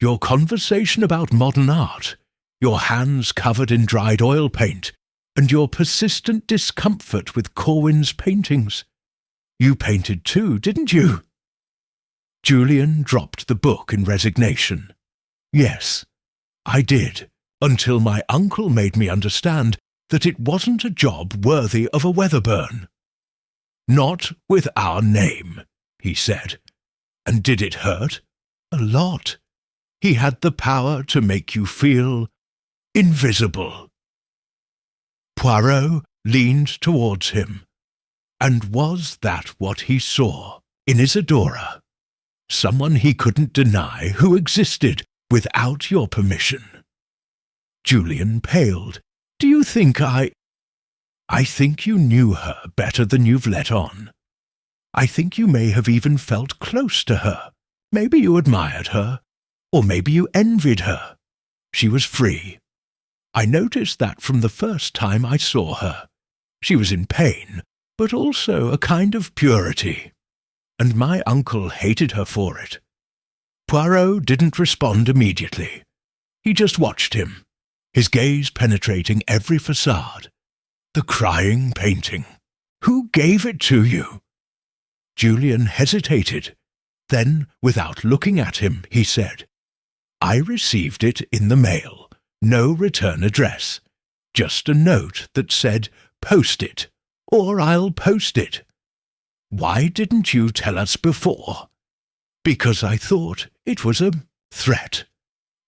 S1: "Your conversation about modern art, your hands covered in dried oil paint, and your persistent discomfort with Corwin's paintings. You painted too, didn't you?" Julian dropped the book in resignation. "Yes, I did, until my uncle made me understand that it wasn't a job worthy of a Weatherburn." "Not with our name," he said. "And did it hurt?" "A lot. He had the power to make you feel invisible." Poirot leaned towards him. And was that what he saw in Isidora? Someone he couldn't deny, who existed without your permission? Julian paled. "Do you think I think you knew her better than you've let on. I think you may have even felt close to her. Maybe you admired her, or maybe you envied her. She was free. I noticed that from the first time I saw her. She was in pain, but also a kind of purity. And my uncle hated her for it. Poirot didn't respond immediately. He just watched him, his gaze penetrating every facade. The crying painting. Who gave it to you? Julian hesitated. Then, without looking at him, he said, I received it in the mail. No return address. Just a note that said, post it, or I'll post it. Why didn't you tell us before? Because I thought it was a threat,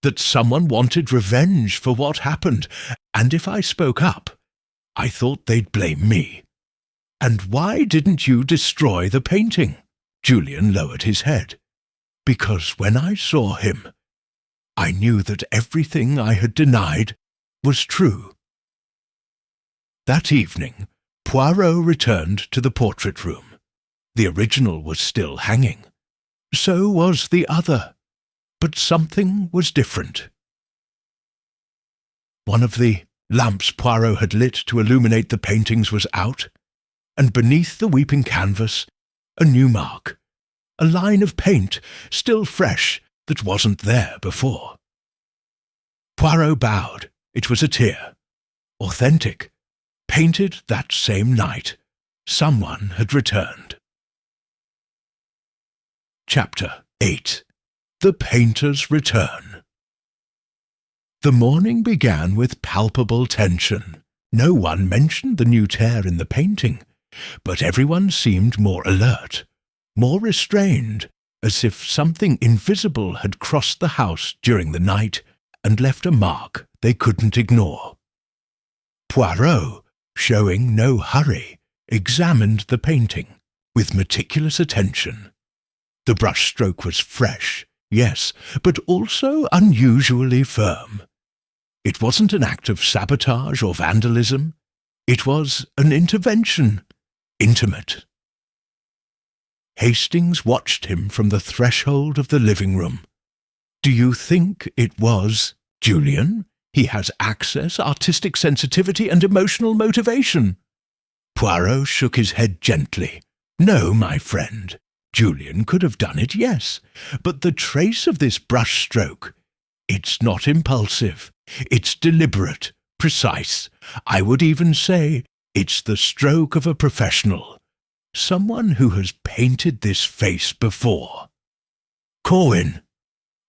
S1: that someone wanted revenge for what happened, and if I spoke up, I thought they'd blame me. And why didn't you destroy the painting? Julian lowered his head. Because when I saw him, I knew that everything I had denied was true. That evening, Poirot returned to the portrait room. The original was still hanging. So was the other. But something was different. One of the lamps Poirot had lit to illuminate the paintings was out, and beneath the weeping canvas, a new mark, a line of paint, still fresh, that wasn't there before. Poirot bowed. It was a tear. Authentic. Painted that same night. Someone had returned. Chapter 8. The Painter's Return. The morning began with palpable tension. No one mentioned the new tear in the painting, but everyone seemed more alert, more restrained, as if something invisible had crossed the house during the night and left a mark they couldn't ignore. Poirot, showing no hurry, examined the painting with meticulous attention. The brushstroke was fresh, yes, but also unusually firm. It wasn't an act of sabotage or vandalism. It was an intervention, intimate. Hastings watched him from the threshold of the living room. Do you think it was Julian? He has access, artistic sensitivity, and emotional motivation. Poirot shook his head gently. No, my friend. Julian could have done it, yes, but the trace of this brushstroke, it's not impulsive. It's deliberate, precise. I would even say it's the stroke of a professional. Someone who has painted this face before. Corwin.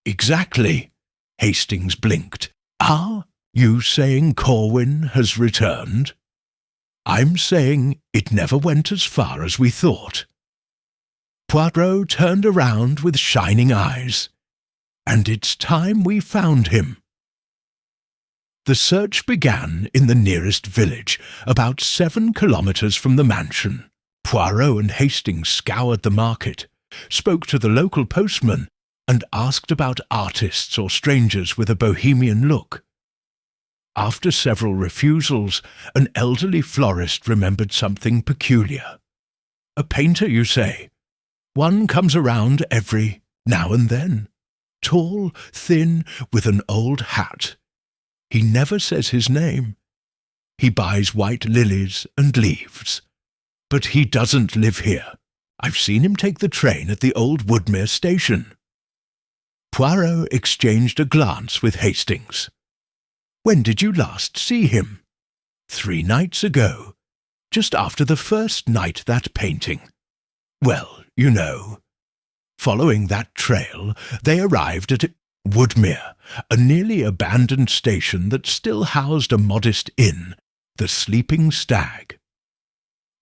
S1: Exactly. Hastings blinked. Are you saying Corwin has returned? I'm saying it never went as far as we thought. Poirot turned around with shining eyes. And it's time we found him. The search began in the nearest village, about 7 kilometers from the mansion. Poirot and Hastings scoured the market, spoke to the local postman, and asked about artists or strangers with a bohemian look. After several refusals, an elderly florist remembered something peculiar. A painter, you say? One comes around every now and then. Tall, thin, with an old hat. He never says his name. He buys white lilies and leaves. But he doesn't live here. I've seen him take the train at the old Woodmere station. Poirot exchanged a glance with Hastings. When did you last see him? 3 nights ago, just after the first night that painting. Well, you know. Following that trail, they arrived at Woodmere, a nearly abandoned station that still housed a modest inn, the Sleeping Stag.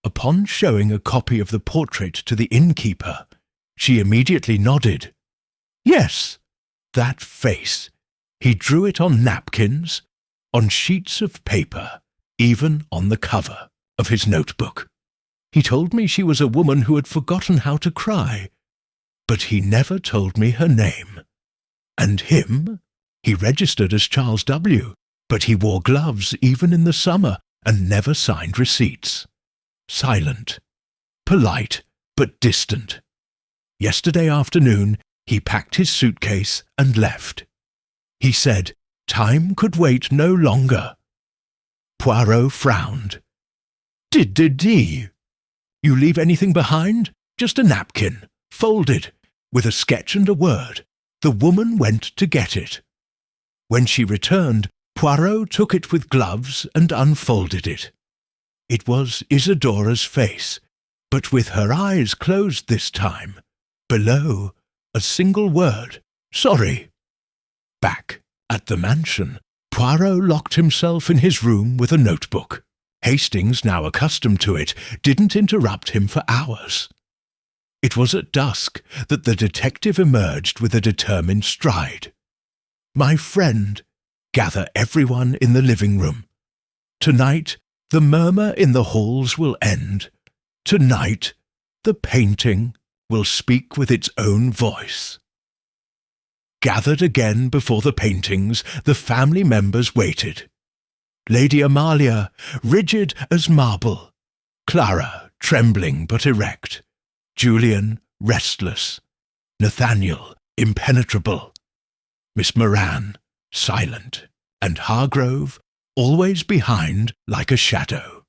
S1: Upon showing a copy of the portrait to the innkeeper, she immediately nodded. Yes, that face. He drew it on napkins, on sheets of paper, even on the cover of his notebook. He told me she was a woman who had forgotten how to cry, but he never told me her name. And him? He registered as Charles W., but he wore gloves even in the summer and never signed receipts. Silent, polite, but distant. Yesterday afternoon, he packed his suitcase and left. He said time could wait no longer. Poirot frowned. Did he? You leave anything behind? Just a napkin, folded, with a sketch and a word. The woman went to get it. When she returned, Poirot took it with gloves and unfolded it. It was Isadora's face, but with her eyes closed this time. Below, a single word, "Sorry." Back at the mansion, Poirot locked himself in his room with a notebook. Hastings, now accustomed to it, didn't interrupt him for hours. It was at dusk that the detective emerged with a determined stride. "My friend, gather everyone in the living room. Tonight, the murmur in the halls will end. Tonight, the painting will speak with its own voice." Gathered again before the paintings, the family members waited. Lady Amalia, rigid as marble. Clara, trembling but erect. Julian, restless. Nathaniel, impenetrable. Miss Moran, silent. And Hargrove, always behind like a shadow.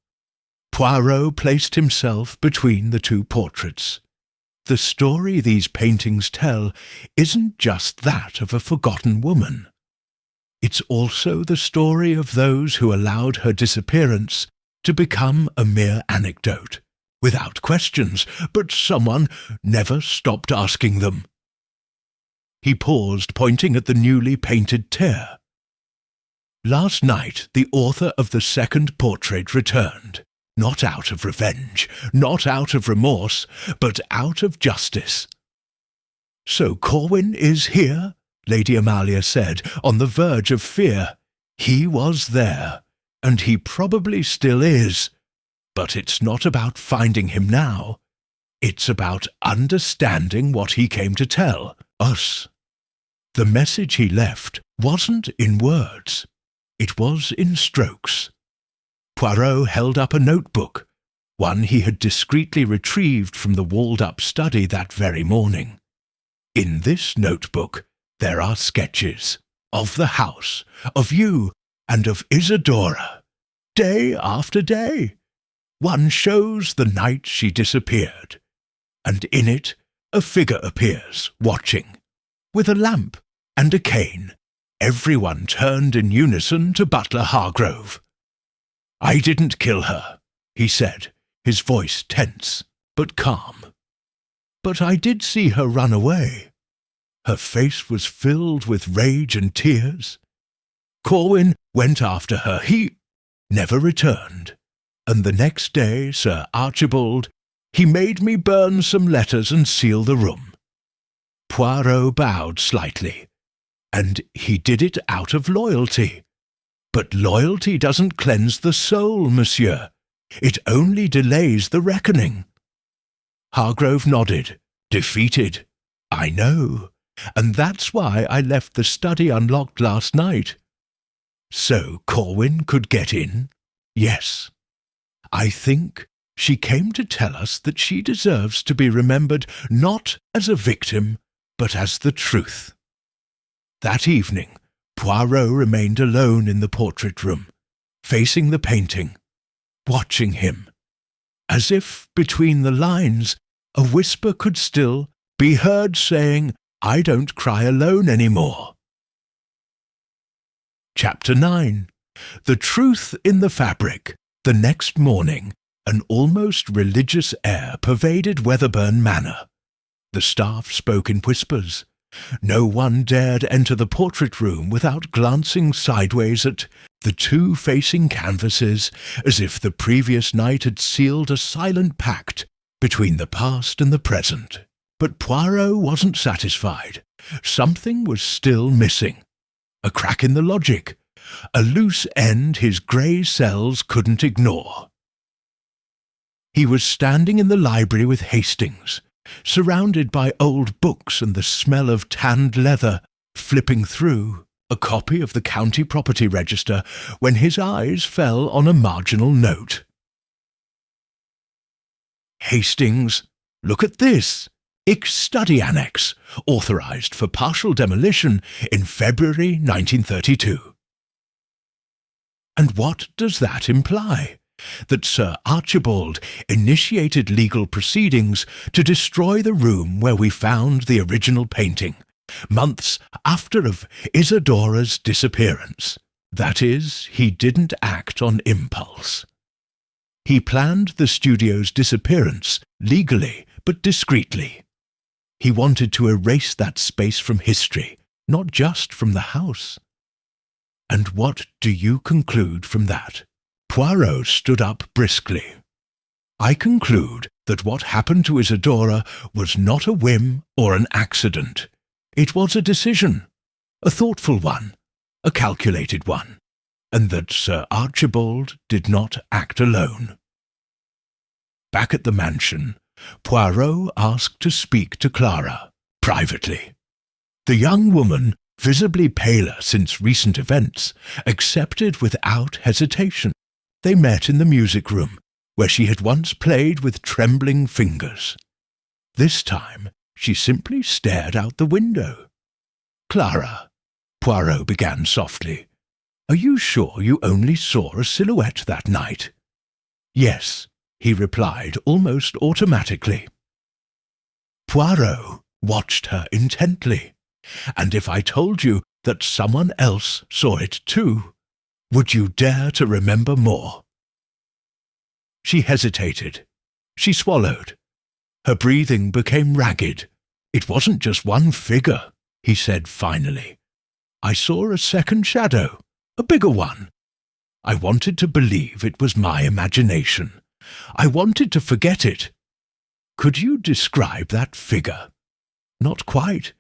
S1: Poirot placed himself between the two portraits. The story these paintings tell isn't just that of a forgotten woman. It's also the story of those who allowed her disappearance to become a mere anecdote, without questions, but someone never stopped asking them. He paused, pointing at the newly painted tear. Last night the author of the second portrait returned, not out of revenge, not out of remorse, but out of justice. "So Corwin is here?" Lady Amalia said, on the verge of fear. "He was there, and he probably still is. But it's not about finding him now. It's about understanding what he came to tell us. The message he left wasn't in words. It was in strokes." Poirot held up a notebook, one he had discreetly retrieved from the walled-up study that very morning. In this notebook there are sketches of the house, of you, and of Isadora, day after day. One shows the night she disappeared, and in it a figure appears, watching, with a lamp and a cane. Everyone turned in unison to Butler Hargrove. "I didn't kill her," he said, his voice tense but calm. "But I did see her run away. Her face was filled with rage and tears. Corwin went after her. He never returned. And the next day, Sir Archibald, he made me burn some letters and seal the room." Poirot bowed slightly. "And he did it out of loyalty. But loyalty doesn't cleanse the soul, monsieur. It only delays the reckoning." Hargrove nodded, defeated. "I know, and that's why I left the study unlocked last night. So Corwin could get in? Yes. I think she came to tell us that she deserves to be remembered not as a victim, but as the truth." That evening, Poirot remained alone in the portrait room, facing the painting, watching him, as if between the lines a whisper could still be heard saying, "I don't cry alone anymore." Chapter 9. The Truth in the Fabric. The next morning, an almost religious air pervaded Weatherburn Manor. The staff spoke in whispers. No one dared enter the portrait room without glancing sideways at the two facing canvases, as if the previous night had sealed a silent pact between the past and the present. But Poirot wasn't satisfied. Something was still missing. A crack in the logic. A loose end his grey cells couldn't ignore. He was standing in the library with Hastings, surrounded by old books and the smell of tanned leather, flipping through a copy of the county property register, when his eyes fell on a marginal note. "Hastings, look at this. Ich Study Annex, authorized for partial demolition in February 1932. And what does that imply? That Sir Archibald initiated legal proceedings to destroy the room where we found the original painting, months after of Isadora's disappearance. That is, he didn't act on impulse. He planned the studio's disappearance legally but discreetly. He wanted to erase that space from history, not just from the house. And what do you conclude from that? Poirot stood up briskly. I conclude that what happened to Isadora was not a whim or an accident. It was a decision, a thoughtful one, a calculated one, and that Sir Archibald did not act alone. Back at the mansion, Poirot asked to speak to Clara, privately. The young woman, visibly paler since recent events, accepted without hesitation. They met in the music room, where she had once played with trembling fingers. This time she simply stared out the window. "Clara," Poirot began softly, "are you sure you only saw a silhouette that night?" "Yes," he replied almost automatically. Poirot watched her intently. "And if I told you that someone else saw it too, would you dare to remember more?" She hesitated. She swallowed. Her breathing became ragged. "It wasn't just one figure," he said finally. "I saw a second shadow, a bigger one. I wanted to believe it was my imagination. I wanted to forget it. Could you describe that figure?" "Not quite.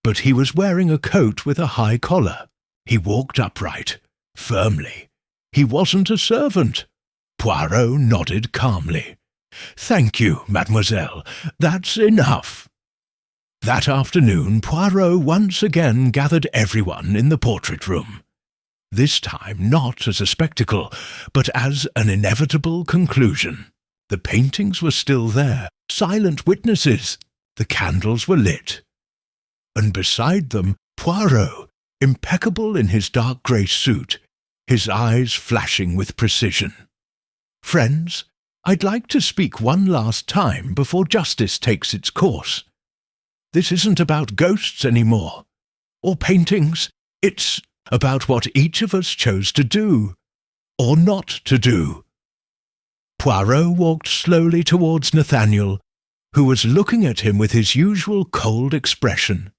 S1: But he was wearing a coat with a high collar. He walked upright, firmly. He wasn't a servant." Poirot nodded calmly. "Thank you, mademoiselle. That's enough." That afternoon, Poirot once again gathered everyone in the portrait room. This time not as a spectacle, but as an inevitable conclusion. The paintings were still there, silent witnesses. The candles were lit. And beside them, Poirot, impeccable in his dark grey suit, his eyes flashing with precision. "Friends, I'd like to speak one last time before justice takes its course. This isn't about ghosts anymore, or paintings. It's about what each of us chose to do, or not to do." Poirot walked slowly towards Nathaniel, who was looking at him with his usual cold expression.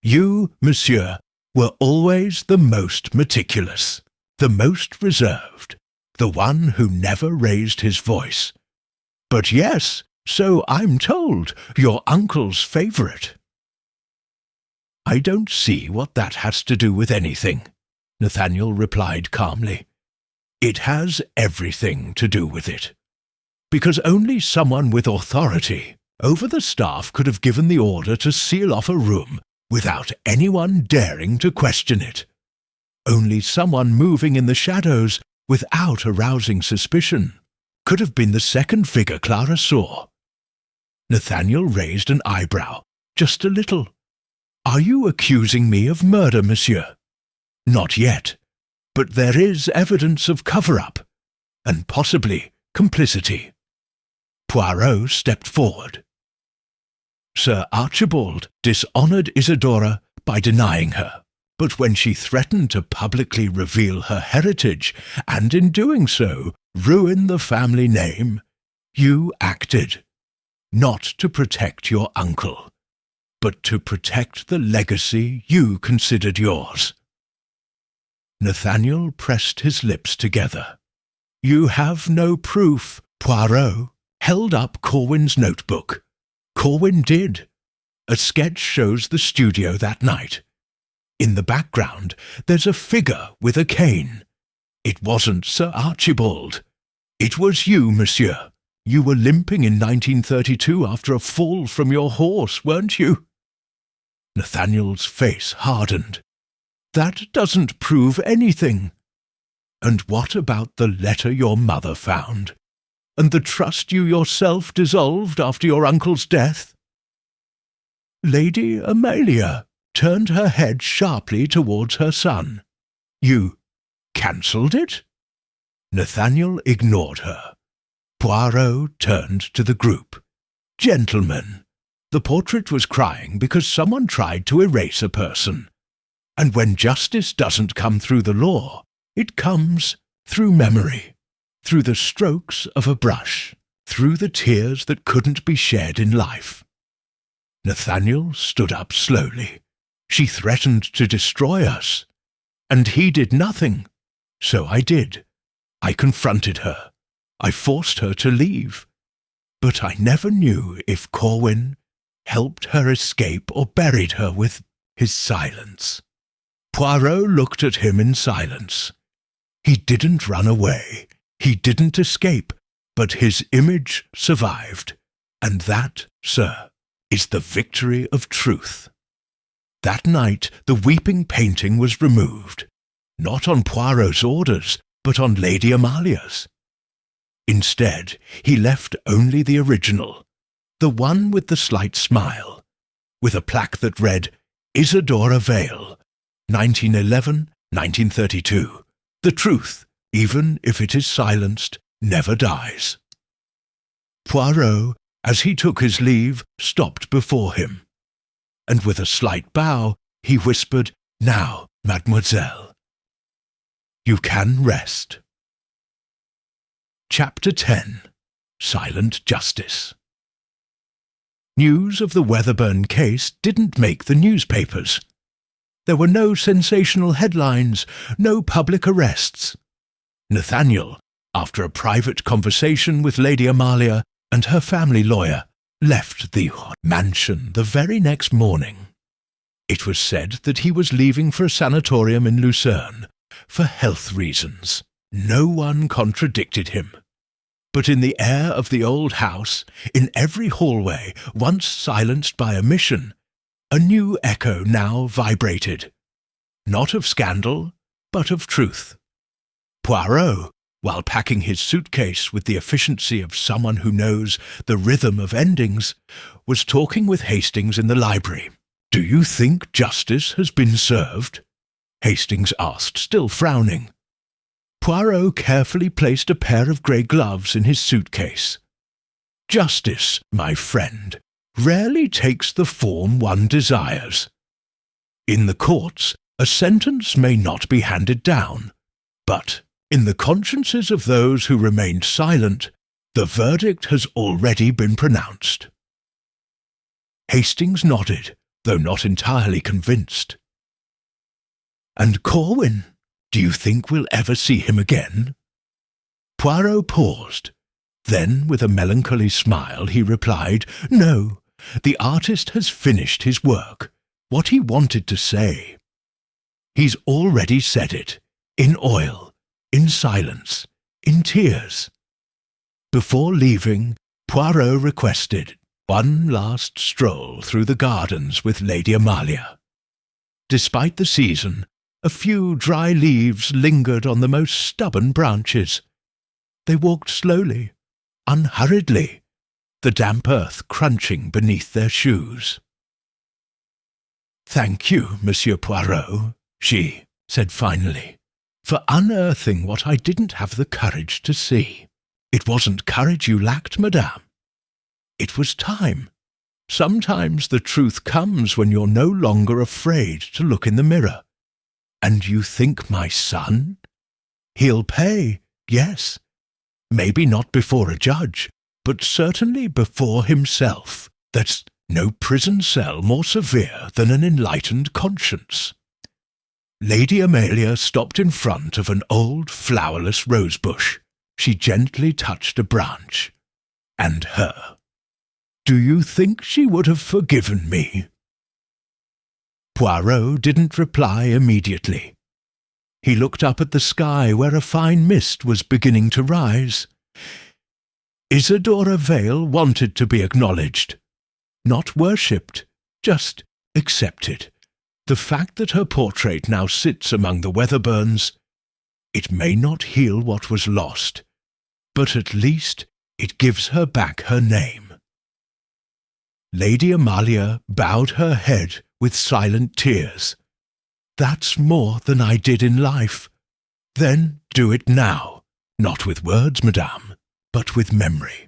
S1: "You, monsieur, were always the most meticulous, the most reserved, the one who never raised his voice. But yes, so I'm told, your uncle's favourite." "I don't see what that has to do with anything," Nathaniel replied calmly. "It has everything to do with it. Because only someone with authority over the staff could have given the order to seal off a room without anyone daring to question it. Only someone moving in the shadows without arousing suspicion could have been the second figure Clara saw." Nathaniel raised an eyebrow, just a little. "Are you accusing me of murder, monsieur?" "Not yet, but there is evidence of cover-up, and possibly complicity." Poirot stepped forward. "Sir Archibald dishonoured Isadora by denying her, but when she threatened to publicly reveal her heritage, and in doing so ruin the family name, you acted, not to protect your uncle, but to protect the legacy you considered yours." Nathaniel pressed his lips together. "You have no proof." Poirot held up Corwin's notebook. "Corwin did. A sketch shows the studio that night. In the background, there's a figure with a cane. It wasn't Sir Archibald. It was you, monsieur. You were limping in 1932 after a fall from your horse, weren't you?" Nathaniel's face hardened. "That doesn't prove anything." "And what about the letter your mother found? And the trust you yourself dissolved after your uncle's death?" Lady Amalia turned her head sharply towards her son. "You cancelled it?" Nathaniel ignored her. Poirot turned to the group. "Gentlemen, The portrait was crying because someone tried to erase a person. And when justice doesn't come through the law, it comes through memory, through the strokes of a brush, through the tears that couldn't be shed in life. Nathaniel stood up slowly. She threatened to destroy us, and he did nothing. So I did. I confronted her. I forced her to leave. But I never knew if Corwin helped her escape or buried her with his silence. Poirot looked at him in silence. He didn't run away. He didn't escape, but his image survived. And that, sir, is the victory of truth. That night the weeping painting was removed, not on Poirot's orders, but on Lady Amalia's. Instead, he left only the original, the one with the slight smile, with a plaque that read, Isadora Vale, 1911-1932. The truth, even if it is silenced, never dies. Poirot, as he took his leave, stopped before him, and with a slight bow, he whispered, Now, mademoiselle, you can rest. Chapter 10. Silent Justice. News of the Weatherburn case didn't make the newspapers. There were no sensational headlines, no public arrests. Nathaniel, after a private conversation with Lady Amalia and her family lawyer, left the mansion the very next morning. It was said that he was leaving for a sanatorium in Lucerne, for health reasons. No one contradicted him. But in the air of the old house, in every hallway, once silenced by omission, a new echo now vibrated. Not of scandal, but of truth. Poirot, while packing his suitcase with the efficiency of someone who knows the rhythm of endings, was talking with Hastings in the library. "Do you think justice has been served?" Hastings asked, still frowning. Poirot carefully placed a pair of grey gloves in his suitcase. "Justice, my friend, rarely takes the form one desires. In the courts, a sentence may not be handed down, but in the consciences of those who remained silent, the verdict has already been pronounced." Hastings nodded, though not entirely convinced. "And Corwin? Do you think we'll ever see him again?" Poirot paused. Then, with a melancholy smile, he replied, "No, the artist has finished his work, what he wanted to say. He's already said it, in oil, in silence, in tears." Before leaving, Poirot requested one last stroll through the gardens with Lady Amalia. Despite the season, a few dry leaves lingered on the most stubborn branches. They walked slowly, unhurriedly, the damp earth crunching beneath their shoes. "Thank you, Monsieur Poirot," she said finally, "for unearthing what I didn't have the courage to see. It wasn't courage you lacked, madame. It was time. Sometimes the truth comes when you're no longer afraid to look in the mirror. And you think my son? He'll pay, yes. Maybe not before a judge, but certainly before himself. There's no prison cell more severe than an enlightened conscience." Lady Amalia stopped in front of an old flowerless rosebush. She gently touched a branch. "And her. Do you think she would have forgiven me?" Poirot didn't reply immediately. He looked up at the sky where a fine mist was beginning to rise. Isadora Vale wanted to be acknowledged. Not worshipped, just accepted. The fact that her portrait now sits among the Weatherburns, it may not heal what was lost, but at least it gives her back her name. Lady Amalia bowed her head with silent tears. "That's more than I did in life." "Then do it now, not with words, madame, but with memory."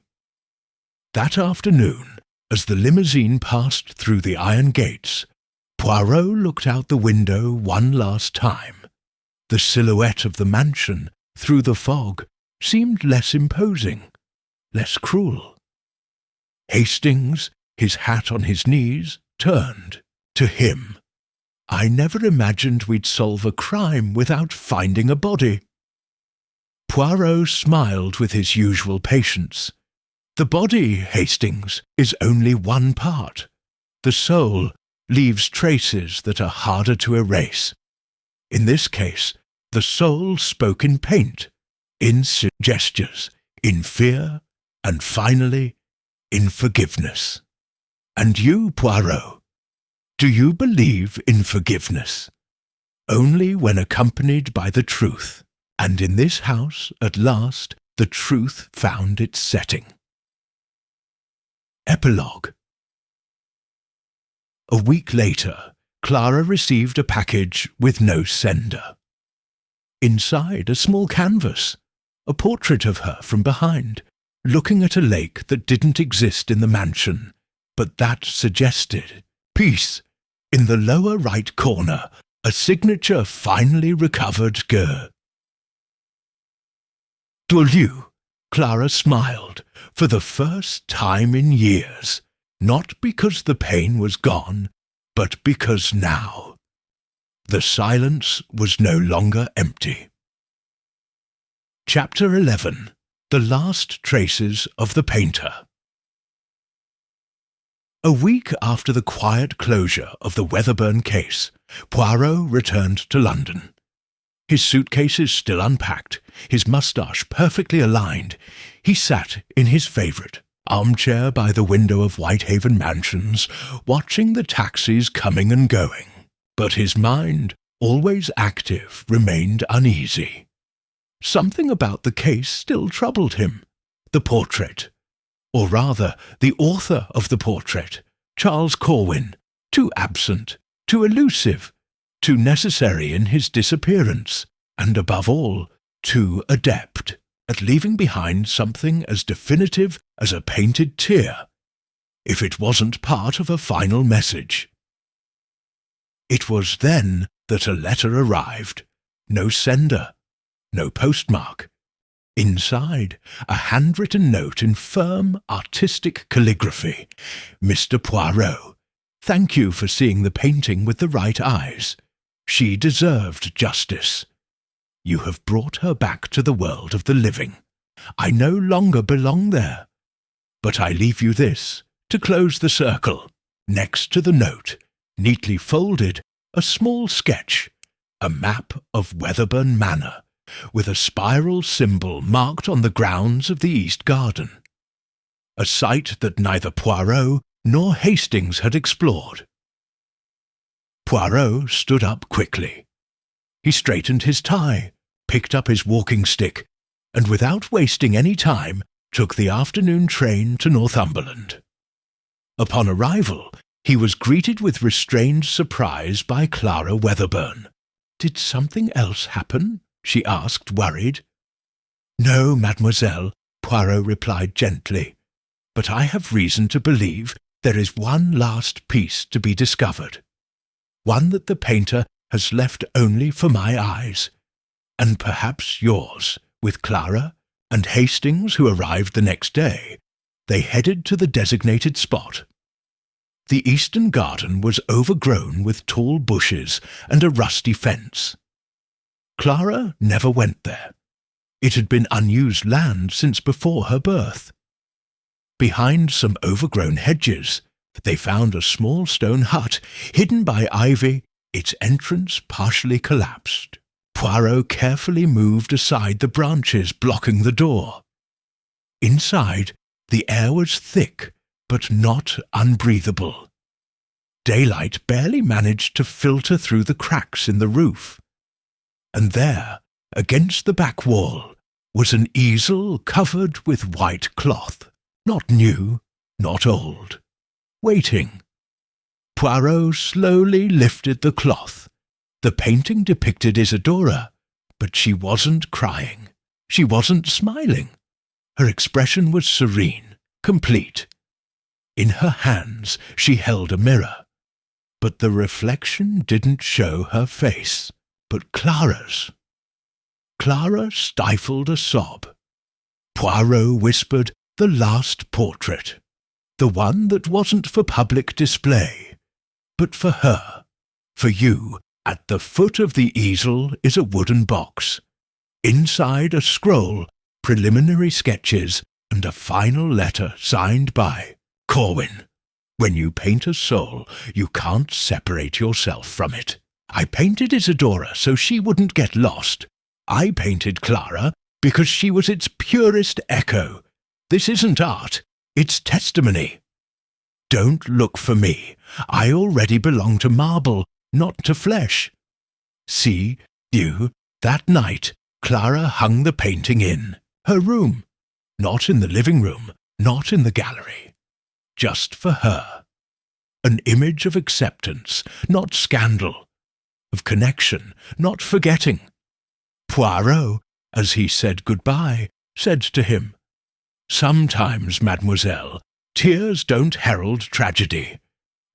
S1: That afternoon, As the limousine passed through the iron gates, Poirot looked out the window one last time. The silhouette of the mansion through the fog seemed less imposing, less cruel. Hastings, his hat on his knees, turned to him. "I never imagined we'd solve a crime without finding a body." Poirot smiled with his usual patience. "The body, Hastings, is only one part. The soul leaves traces that are harder to erase. In this case, the soul spoke in paint, in gestures, in fear, and finally, in forgiveness. And you, Poirot, do you believe in forgiveness? Only when accompanied by the truth. And in this house, at last, the truth found its setting." Epilogue. A week later, Clara received a package with no sender. Inside, a small canvas, a portrait of her from behind, looking at a lake that didn't exist in the mansion, but that suggested peace. In the lower right corner, a signature finely recovered Gueux. "Dolu," Clara smiled, for the first time in years, not because the pain was gone, but because now the silence was no longer empty. Chapter 11. The Last Traces of the Painter. A week after the quiet closure of the Weatherburn case, Poirot returned to London. His suitcases still unpacked, his moustache perfectly aligned, he sat in his favourite armchair by the window of Whitehaven Mansions, watching the taxis coming and going. But his mind, always active, remained uneasy. Something about the case still troubled him. The portrait, or rather the author of the portrait, Charles Corwin, too absent, too elusive, too necessary in his disappearance, and above all, too adept at leaving behind something as definitive as a painted tear, if it wasn't part of a final message. It was then that a letter arrived. No sender, no postmark. Inside, a handwritten note in firm, artistic calligraphy. "Mr. Poirot, thank you for seeing the painting with the right eyes. She deserved justice. You have brought her back to the world of the living. I no longer belong there. But I leave you this, to close the circle. Next to the note, neatly folded, a small sketch, a map of Weatherburn Manor, with a spiral symbol marked on the grounds of the East Garden. A site that neither Poirot nor Hastings had explored. Poirot stood up quickly. He straightened his tie, picked up his walking stick, and without wasting any time, took the afternoon train to Northumberland. Upon arrival, he was greeted with restrained surprise by Clara Weatherburn. "Did something else happen?" she asked, worried. "No, mademoiselle," Poirot replied gently, "but I have reason to believe there is one last piece to be discovered, one that the painter has left only for my eyes, and perhaps yours." With Clara and Hastings, who arrived the next day, they headed to the designated spot. The eastern garden was overgrown with tall bushes and a rusty fence. Clara never went there. It had been unused land since before her birth. Behind some overgrown hedges, they found a small stone hut hidden by ivy, its entrance partially collapsed. Poirot carefully moved aside the branches blocking the door. Inside, the air was thick, but not unbreathable. Daylight barely managed to filter through the cracks in the roof. And there, against the back wall, was an easel covered with white cloth, not new, not old, waiting. Poirot slowly lifted the cloth. The painting depicted Isadora, but she wasn't crying. She wasn't smiling. Her expression was serene, complete. In her hands she held a mirror, but the reflection didn't show her face, but Clara's. Clara stifled a sob. Poirot whispered, "The last portrait. The one that wasn't for public display, but for her, for you. At the foot of the easel is a wooden box. Inside a scroll, preliminary sketches, and a final letter signed by Corwin. When you paint a soul, you can't separate yourself from it. I painted Isadora so she wouldn't get lost. I painted Clara because she was its purest echo. This isn't art, it's testimony. Don't look for me. I already belong to marble, not to flesh. See, you, that night, Clara hung the painting in her room, not in the living room, not in the gallery. Just for her. An image of acceptance, not scandal, of connection, not forgetting. Poirot, as he said goodbye, said to him, "Sometimes, mademoiselle, tears don't herald tragedy.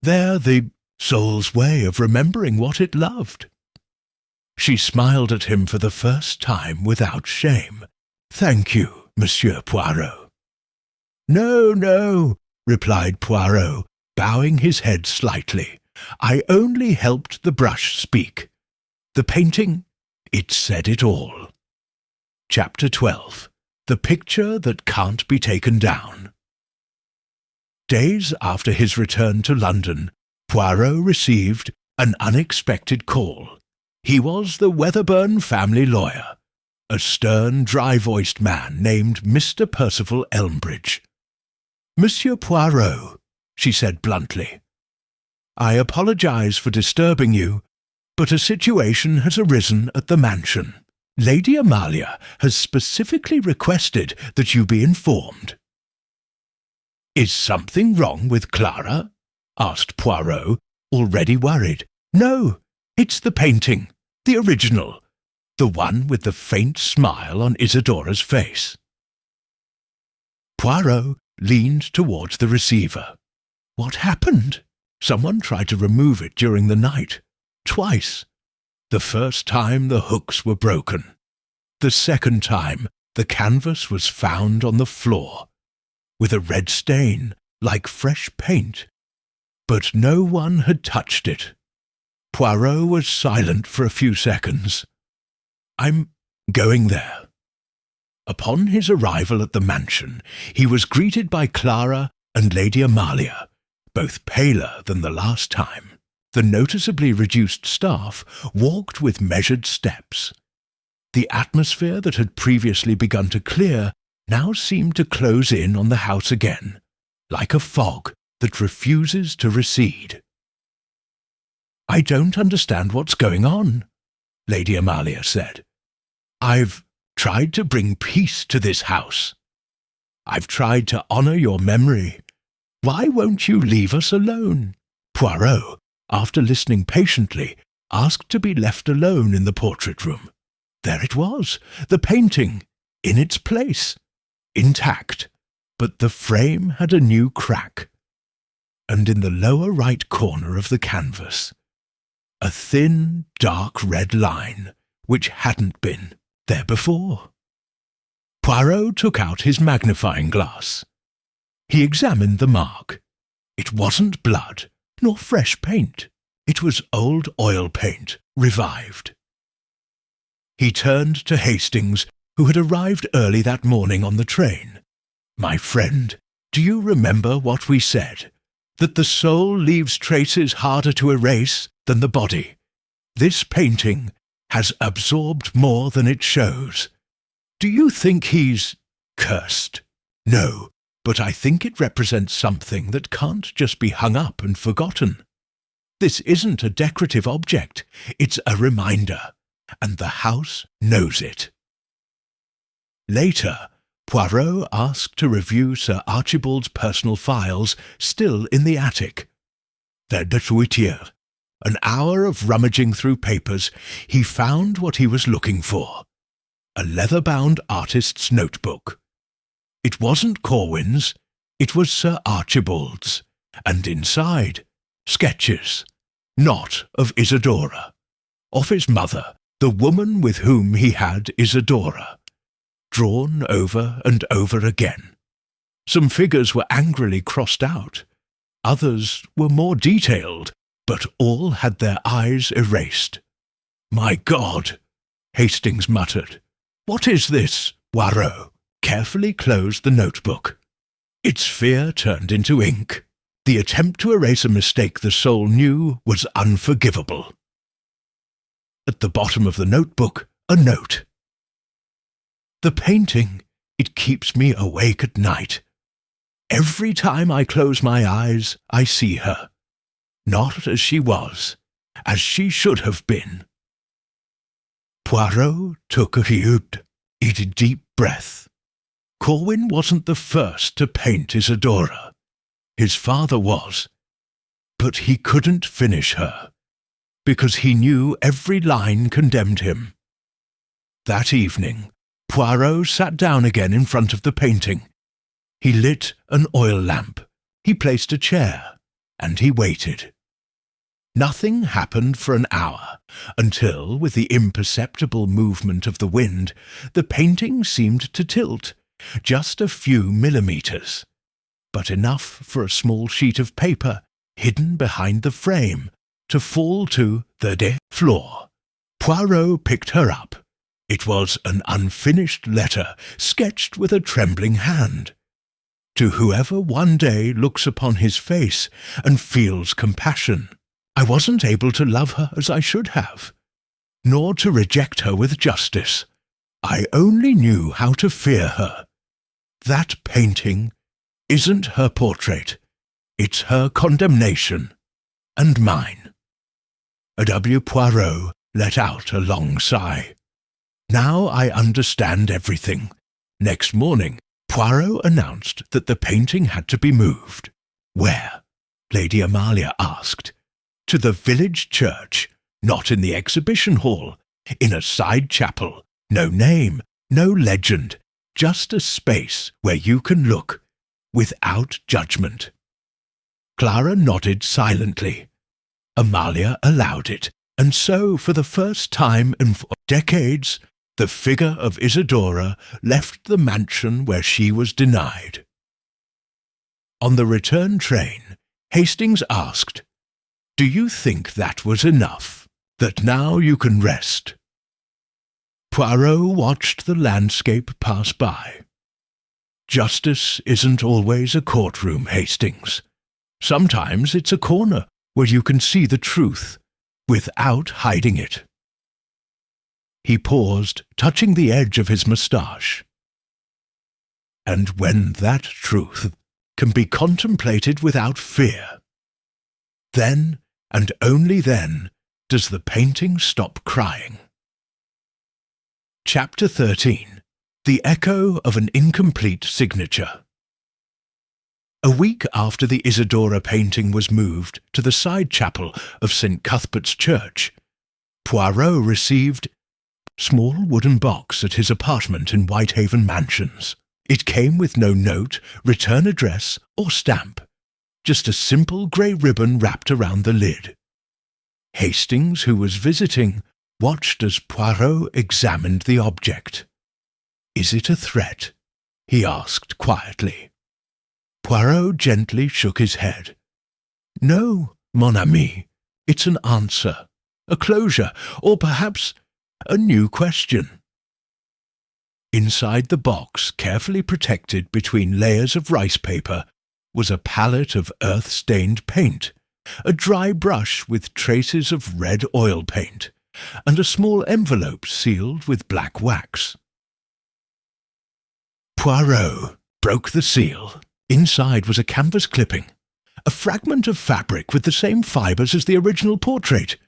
S1: They're the soul's way of remembering what it loved." She smiled at him for the first time without shame. "Thank you, Monsieur Poirot." "No, no," replied Poirot, bowing his head slightly. "I only helped the brush speak. The painting, it said it all." Chapter 12. The Picture That Can't Be Taken Down. Days after his return to London, Poirot received an unexpected call. He was the Weatherburn family lawyer, a stern, dry-voiced man named Mr. Percival Elmbridge. "Monsieur Poirot," she said bluntly, "I apologize for disturbing you, but a situation has arisen at the mansion. Lady Amalia has specifically requested that you be informed." "Is something wrong with Clara?" asked Poirot, already worried. "No, it's the painting, the original, the one with the faint smile on Isadora's face." Poirot leaned towards the receiver. "What happened?" "Someone tried to remove it during the night. Twice. The first time the hooks were broken. The second time the canvas was found on the floor, with a red stain, like fresh paint. But no one had touched it." Poirot was silent for a few seconds. "I'm going there." Upon his arrival at the mansion, he was greeted by Clara and Lady Amalia, both paler than the last time. The noticeably reduced staff walked with measured steps. The atmosphere that had previously begun to clear now seemed to close in on the house again, like a fog that refuses to recede. "I don't understand what's going on," Lady Amalia said. "I've tried to bring peace to this house. I've tried to honour your memory. Why won't you leave us alone?" Poirot, after listening patiently, asked to be left alone in the portrait room. There it was, the painting, in its place, intact, but the frame had a new crack. And in the lower right corner of the canvas, a thin, dark red line, which hadn't been there before. Poirot took out his magnifying glass. He examined the mark. It wasn't blood, nor fresh paint. It was old oil paint, revived. He turned to Hastings, who had arrived early that morning on the train. "My friend, do you remember what we said? That the soul leaves traces harder to erase than the body. This painting has absorbed more than it shows. Do you think he's cursed? No, but I think it represents something that can't just be hung up and forgotten. This isn't a decorative object, it's a reminder, and the house knows it." Later, Poirot asked to review Sir Archibald's personal files still in the attic. Their detuitière. An hour of rummaging through papers, he found what he was looking for. A leather-bound artist's notebook. It wasn't Corwin's, It was Sir Archibald's, and inside, sketches, not of Isidora, of his mother, the woman with whom he had Isidora, drawn over and over again. Some figures were angrily crossed out, others were more detailed, but all had their eyes erased. "My God!" Hastings muttered. "What is this?" Poirot carefully closed the notebook. Its fear turned into ink. The attempt to erase a mistake the soul knew was unforgivable. At the bottom of the notebook, a note. "The painting, it keeps me awake at night. Every time I close my eyes, I see her. Not as she was, as she should have been." Poirot took a deep breath. Corwin wasn't the first to paint Isidora. His father was. But he couldn't finish her, because he knew every line condemned him. That evening, Poirot sat down again in front of the painting. He lit an oil lamp, he placed a chair, and he waited. Nothing happened for an hour, until, with the imperceptible movement of the wind, the painting seemed to tilt, just a few millimeters, but enough for a small sheet of paper, hidden behind the frame, to fall to the floor. Poirot picked her up. It was an unfinished letter, sketched with a trembling hand. "To whoever one day looks upon his face and feels compassion. I wasn't able to love her as I should have, nor to reject her with justice. I only knew how to fear her. That painting isn't her portrait. It's her condemnation, and mine." W. Poirot let out a long sigh. "Now I understand everything." Next morning, Poirot announced that the painting had to be moved. "Where?" Lady Amalia asked. "To the village church, not in the exhibition hall, in a side chapel. No name, no legend, just a space where you can look, without judgment." Clara nodded silently. Amalia allowed it, and so, for the first time in decades, the figure of Isidora left the mansion where she was denied. On the return train, Hastings asked, "Do you think that was enough? That now you can rest?" Poirot watched the landscape pass by. "Justice isn't always a courtroom, Hastings. Sometimes it's a corner where you can see the truth, without hiding it." He paused, touching the edge of his moustache. "And when that truth can be contemplated without fear, then, and only then, does the painting stop crying." Chapter 13. The Echo of an Incomplete Signature. A week after the Isidora painting was moved to the side chapel of St. Cuthbert's Church, Poirot received a small wooden box at his apartment in Whitehaven Mansions. It came with no note, return address, or stamp, just a simple grey ribbon wrapped around the lid. Hastings, who was visiting, watched as Poirot examined the object. "Is it a threat?" he asked quietly. Poirot gently shook his head. "No, mon ami, it's an answer, a closure, or perhaps a new question." Inside the box, carefully protected between layers of rice paper, was a palette of earth-stained paint, a dry brush with traces of red oil paint, and a small envelope sealed with black wax. Poirot broke the seal. Inside was a canvas clipping, a fragment of fabric with the same fibres as the original portrait,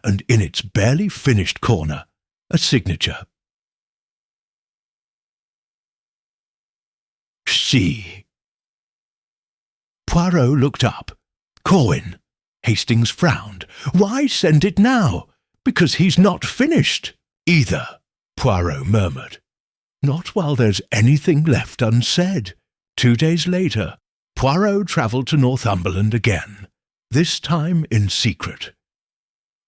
S1: and in its barely finished corner, a signature. "See." Poirot looked up. "Corwin." Hastings frowned. "Why send it now? Because he's not finished." "Either," Poirot murmured. "Not while there's anything left unsaid." 2 days later, Poirot travelled to Northumberland again, this time in secret.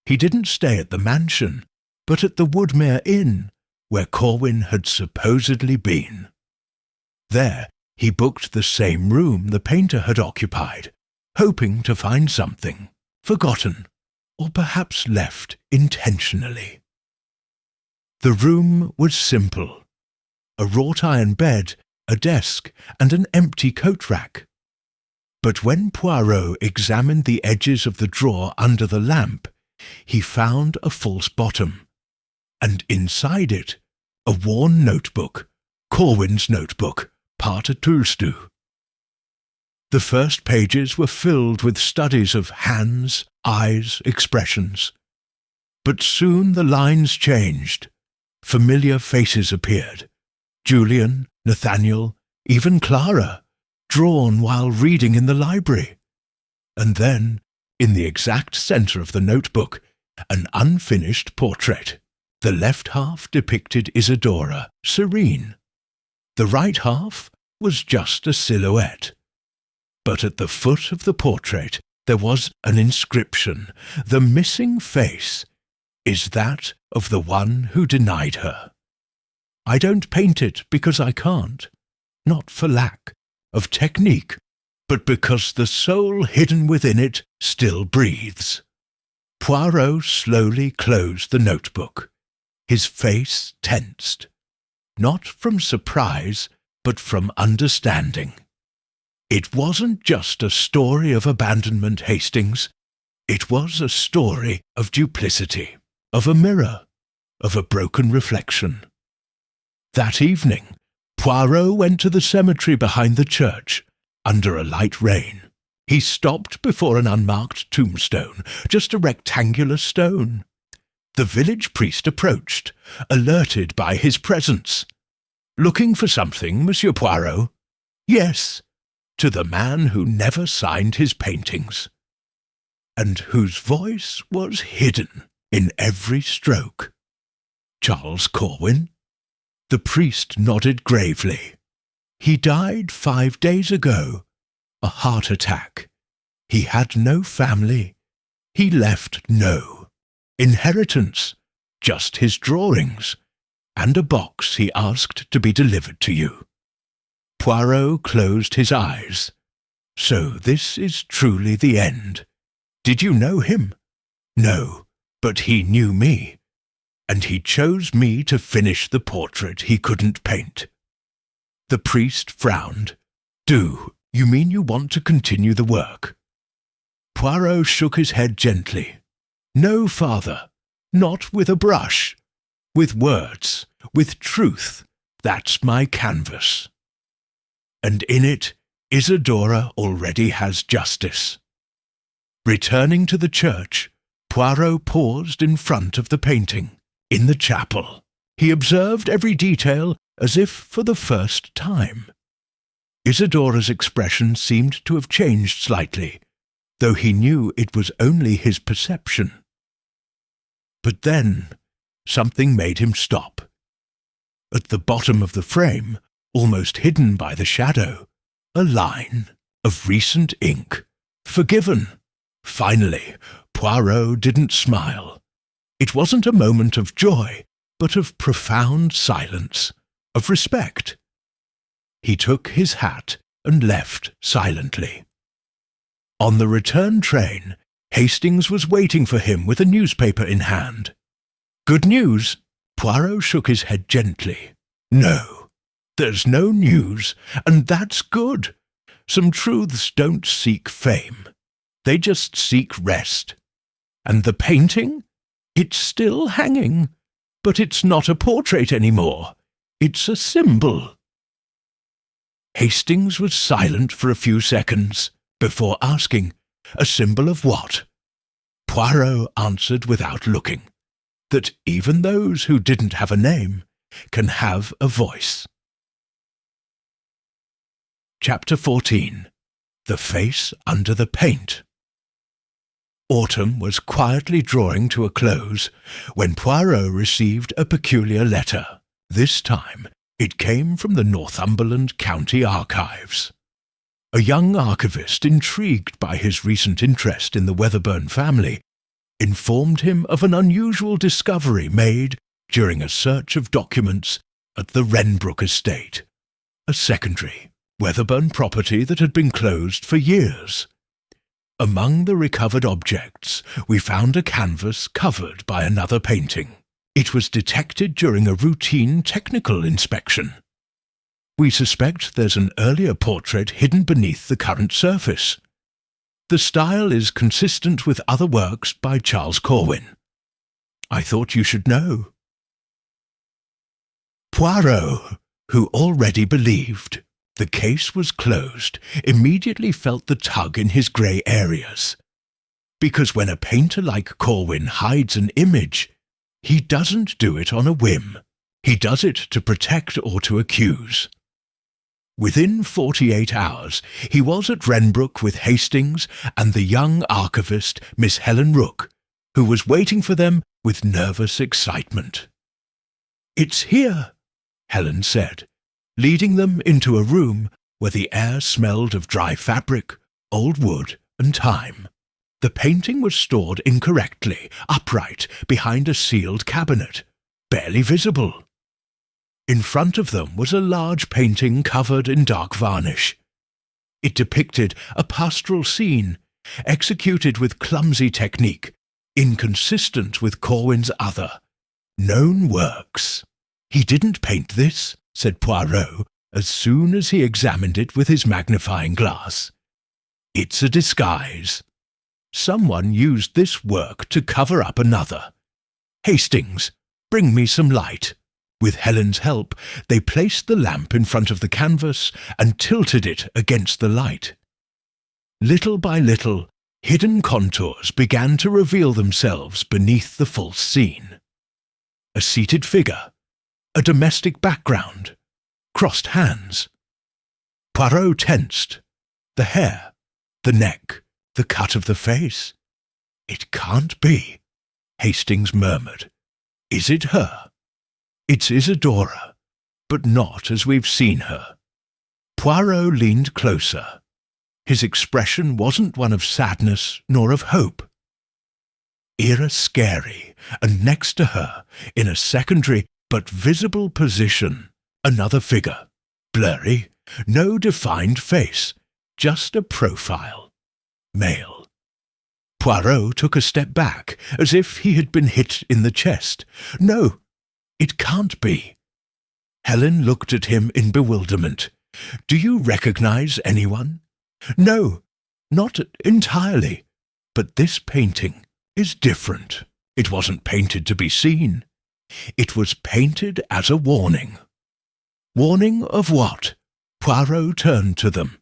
S1: He didn't stay at the mansion, but at the Woodmere Inn, where Corwin had supposedly been. There he booked the same room the painter had occupied, hoping to find something, forgotten, or perhaps left intentionally. The room was simple. A wrought-iron bed, a desk, and an empty coat-rack. But when Poirot examined the edges of the drawer under the lamp, he found a false bottom, and inside it, a worn notebook, Corwin's notebook, part Tulstu. The first pages were filled with studies of hands, eyes, expressions. But soon the lines changed. Familiar faces appeared. Julian, Nathaniel, even Clara, drawn while reading in the library. And then, in the exact centre of the notebook, an unfinished portrait. The left half depicted Isidora, serene. The right half was just a silhouette. But at the foot of the portrait there was an inscription. The missing face is that of the one who denied her. I don't paint it because I can't, not for lack of technique, but because the soul hidden within it still breathes. Poirot slowly closed the notebook. His face tensed, not from surprise, but from understanding. It wasn't just a story of abandonment, Hastings. It was a story of duplicity, of a mirror, of a broken reflection. That evening, Poirot went to the cemetery behind the church, under a light rain. He stopped before an unmarked tombstone, just a rectangular stone. The village priest approached, alerted by his presence. "Looking for something, Monsieur Poirot?" "Yes," to the man who never signed his paintings, and whose voice was hidden in every stroke. "Charles Corwin?" The priest nodded gravely. "He died 5 days ago. A heart attack. He had no family. He left no inheritance, just his drawings, and a box he asked to be delivered to you." Poirot closed his eyes. "So this is truly the end. Did you know him?" "No, but he knew me, and he chose me to finish the portrait he couldn't paint." The priest frowned. "Do you mean you want to continue the work?" Poirot shook his head gently. "No, father, not with a brush. With words, with truth, that's my canvas. And in it, Isidora already has justice." Returning to the church, Poirot paused in front of the painting. In the chapel, he observed every detail as if for the first time. Isidora's expression seemed to have changed slightly, though he knew it was only his perception. But then, something made him stop. At the bottom of the frame, almost hidden by the shadow, a line of recent ink. Forgiven. Finally, Poirot didn't smile. It wasn't a moment of joy, but of profound silence, of respect. He took his hat and left silently. On the return train, Hastings was waiting for him with a newspaper in hand. "Good news?" Poirot shook his head gently. "No, there's no news, and that's good. Some truths don't seek fame. They just seek rest. And the painting? It's still hanging, but it's not a portrait anymore. It's a symbol." Hastings was silent for a few seconds before asking, "A symbol of what?" Poirot answered without looking, that even those who didn't have a name can have a voice. Chapter 14. The Face Under the Paint. Autumn was quietly drawing to a close when Poirot received a peculiar letter. This time it came from the Northumberland County Archives. a young archivist intrigued by his recent interest in the Weatherburn family informed him of an unusual discovery made during a search of documents at the Wrenbrook estate, a secondary Weatherburn property that had been closed for years. Among the recovered objects, we found a canvas covered by another painting. It was detected during a routine technical inspection. We suspect there's an earlier portrait hidden beneath the current surface. The style is consistent with other works by Charles Corwin. I thought you should know. Poirot, who already believed the case was closed, immediately felt the tug in his grey areas. Because when a painter like Corwin hides an image, he doesn't do it on a whim. He does it to protect or to accuse. Within 48 hours, he was at Wrenbrook with Hastings and the young archivist, Miss Helen Rooke, who was waiting for them with nervous excitement. "It's here," Helen said, leading them into a room where the air smelled of dry fabric, old wood, and time. The painting was stored incorrectly, upright, behind a sealed cabinet, barely visible. In front of them was a large painting covered in dark varnish. It depicted a pastoral scene, executed with clumsy technique, inconsistent with Corwin's other, known works. "He didn't paint this," said Poirot, as soon as he examined it with his magnifying glass. "It's a disguise. Someone used this work to cover up another. Hastings, bring me some light." With Helen's help, they placed the lamp in front of the canvas and tilted it against the light. Little by little, hidden contours began to reveal themselves beneath the false scene. A seated figure, a domestic background, crossed hands. Poirot tensed. The hair, the neck, the cut of the face. "It can't be," Hastings murmured. "Is it her? It's Isadora, but not as we've seen her." Poirot leaned closer. His expression wasn't one of sadness nor of hope. Era scary, and next to her, in a secondary but visible position, another figure, blurry, no defined face, just a profile. Male. Poirot took a step back, as if he had been hit in the chest. "No, it can't be." Helen looked at him in bewilderment. "Do you recognize anyone?" "No, not entirely. But this painting is different. It wasn't painted to be seen. It was painted as a warning." "Warning of what?" Poirot turned to them.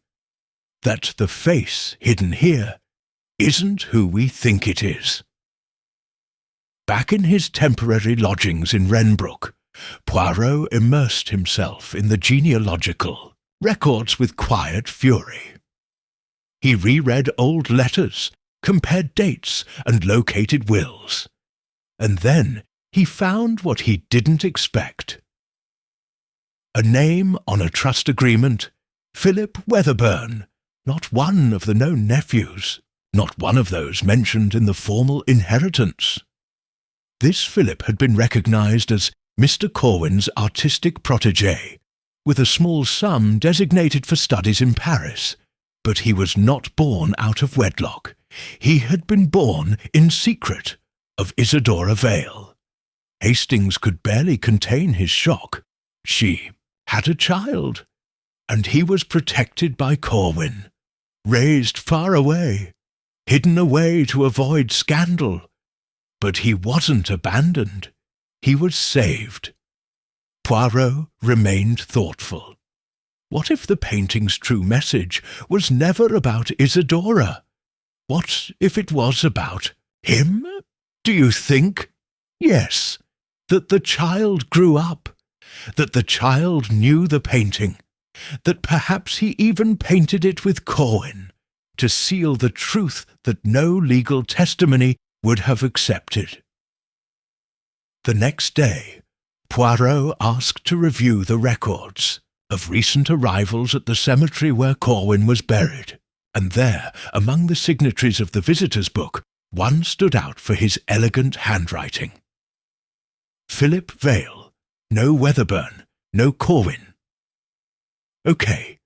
S1: "That the face hidden here isn't who we think it is." Back in his temporary lodgings in Wrenbrook, Poirot immersed himself in the genealogical records with quiet fury. He reread old letters, compared dates, and located wills. And then he found what he didn't expect. A name on a trust agreement, Philip Weatherburn, not one of the known nephews, not one of those mentioned in the formal inheritance. This Philip had been recognized as Mr. Corwin's artistic protégé, with a small sum designated for studies in Paris, but he was not born out of wedlock. He had been born in secret of Isadora Vale. Hastings could barely contain his shock. She had a child, and he was protected by Corwin, raised far away, hidden away to avoid scandal. But he wasn't abandoned. He was saved. Poirot remained thoughtful. What if the painting's true message was never about Isadora? What if it was about him? Do you think? Yes, that the child grew up, that the child knew the painting, that perhaps he even painted it with Corwin to seal the truth that no legal testimony would have accepted. The next day, Poirot asked to review the records. of recent arrivals at the cemetery where Corwin was buried, and there, among the signatories of the visitors' book, one stood out for his elegant handwriting. Philip Vale, no Weatherburn, no Corwin. Okay,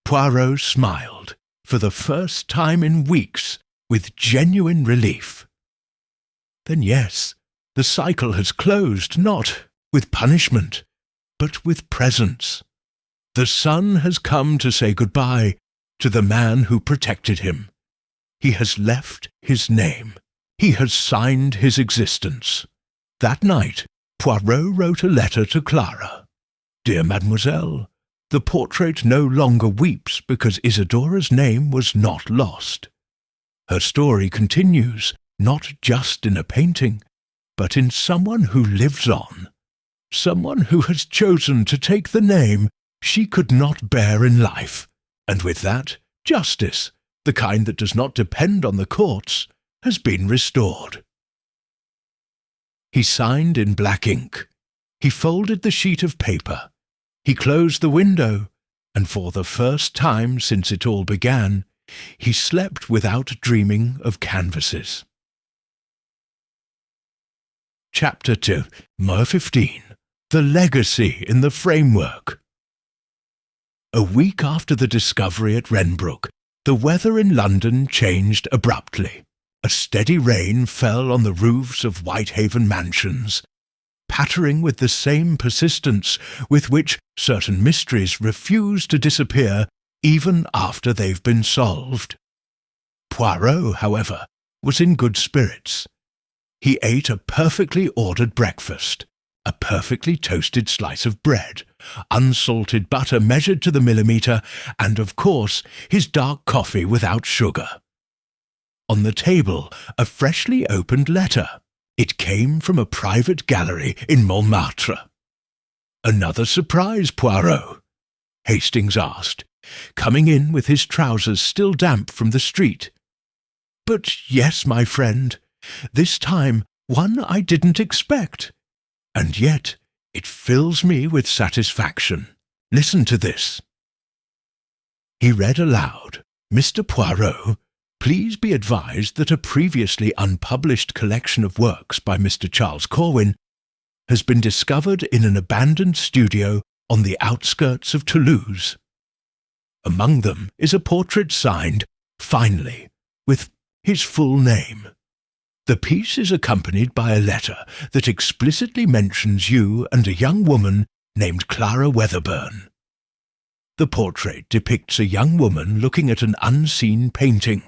S1: Poirot smiled, for the first time in weeks, with genuine relief. Then yes, the cycle has closed, not with punishment, but with presence. The sun has come to say goodbye to the man who protected him. He has left his name. He has signed his existence. That night, Poirot wrote a letter to Clara. Dear Mademoiselle, the portrait no longer weeps because Isadora's name was not lost. Her story continues, not just in a painting, but in someone who lives on, someone who has chosen to take the name she could not bear in life, and with that, justice, the kind that does not depend on the courts, has been restored. He signed in black ink. He folded the sheet of paper. He closed the window, and for the first time since it all began, he slept without dreaming of canvases. Chapter 2, 15. The Legacy in the Framework. A week after the discovery at Wrenbrook, the weather in London changed abruptly. A steady rain fell on the roofs of Whitehaven mansions, pattering with the same persistence with which certain mysteries refuse to disappear even after they've been solved. Poirot, however, was in good spirits. He ate a perfectly ordered breakfast, a perfectly toasted slice of bread, unsalted butter measured to the millimetre, and, of course, his dark coffee without sugar. On the table, a freshly opened letter. It came from a private gallery in Montmartre. "Another surprise, Poirot?" Hastings asked, coming in with his trousers still damp from the street. "But yes, my friend, this time one I didn't expect. And yet it fills me with satisfaction. Listen to this." He read aloud, "Mr. Poirot, please be advised that a previously unpublished collection of works by Mr. Charles Corwin has been discovered in an abandoned studio on the outskirts of Toulouse. Among them is a portrait signed, finely, with his full name. The piece is accompanied by a letter that explicitly mentions you and a young woman named Clara Weatherburn. The portrait depicts a young woman looking at an unseen painting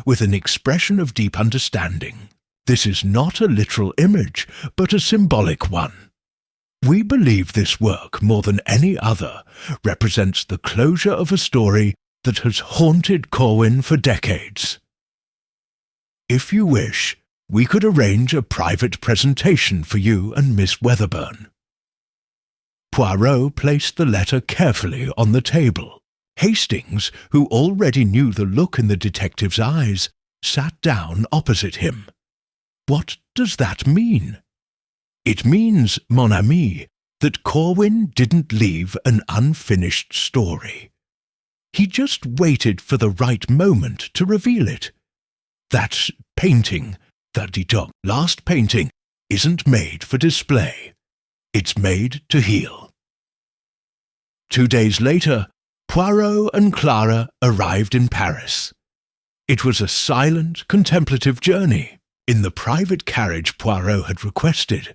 S1: with an expression of deep understanding. This is not a literal image, but a symbolic one. We believe this work, more than any other, represents the closure of a story that has haunted Corwin for decades. If you wish, we could arrange a private presentation for you and Miss Weatherburn." Poirot placed the letter carefully on the table. Hastings, who already knew the look in the detective's eyes, sat down opposite him. "What does that mean?" "It means, mon ami, that Corwin didn't leave an unfinished story. He just waited for the right moment to reveal it. That painting, that last painting, isn't made for display. It's made to heal." 2 days later, Poirot and Clara arrived in Paris. It was a silent, contemplative journey. In the private carriage Poirot had requested,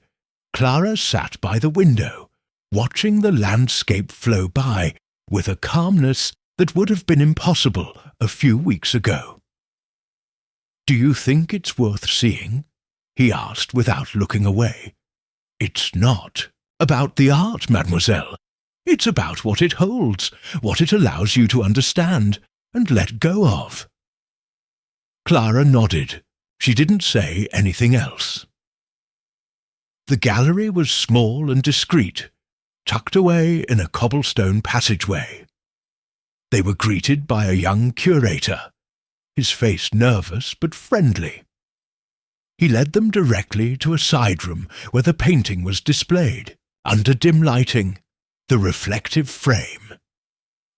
S1: Clara sat by the window, watching the landscape flow by with a calmness that would have been impossible a few weeks ago. "Do you think it's worth seeing?" he asked without looking away. "It's not about the art, mademoiselle. It's about what it holds, what it allows you to understand and let go of." Clara nodded. She didn't say anything else. The gallery was small and discreet, tucked away in a cobblestone passageway. They were greeted by a young curator, his face nervous but friendly. He led them directly to a side room where the painting was displayed. Under dim lighting, the reflective frame,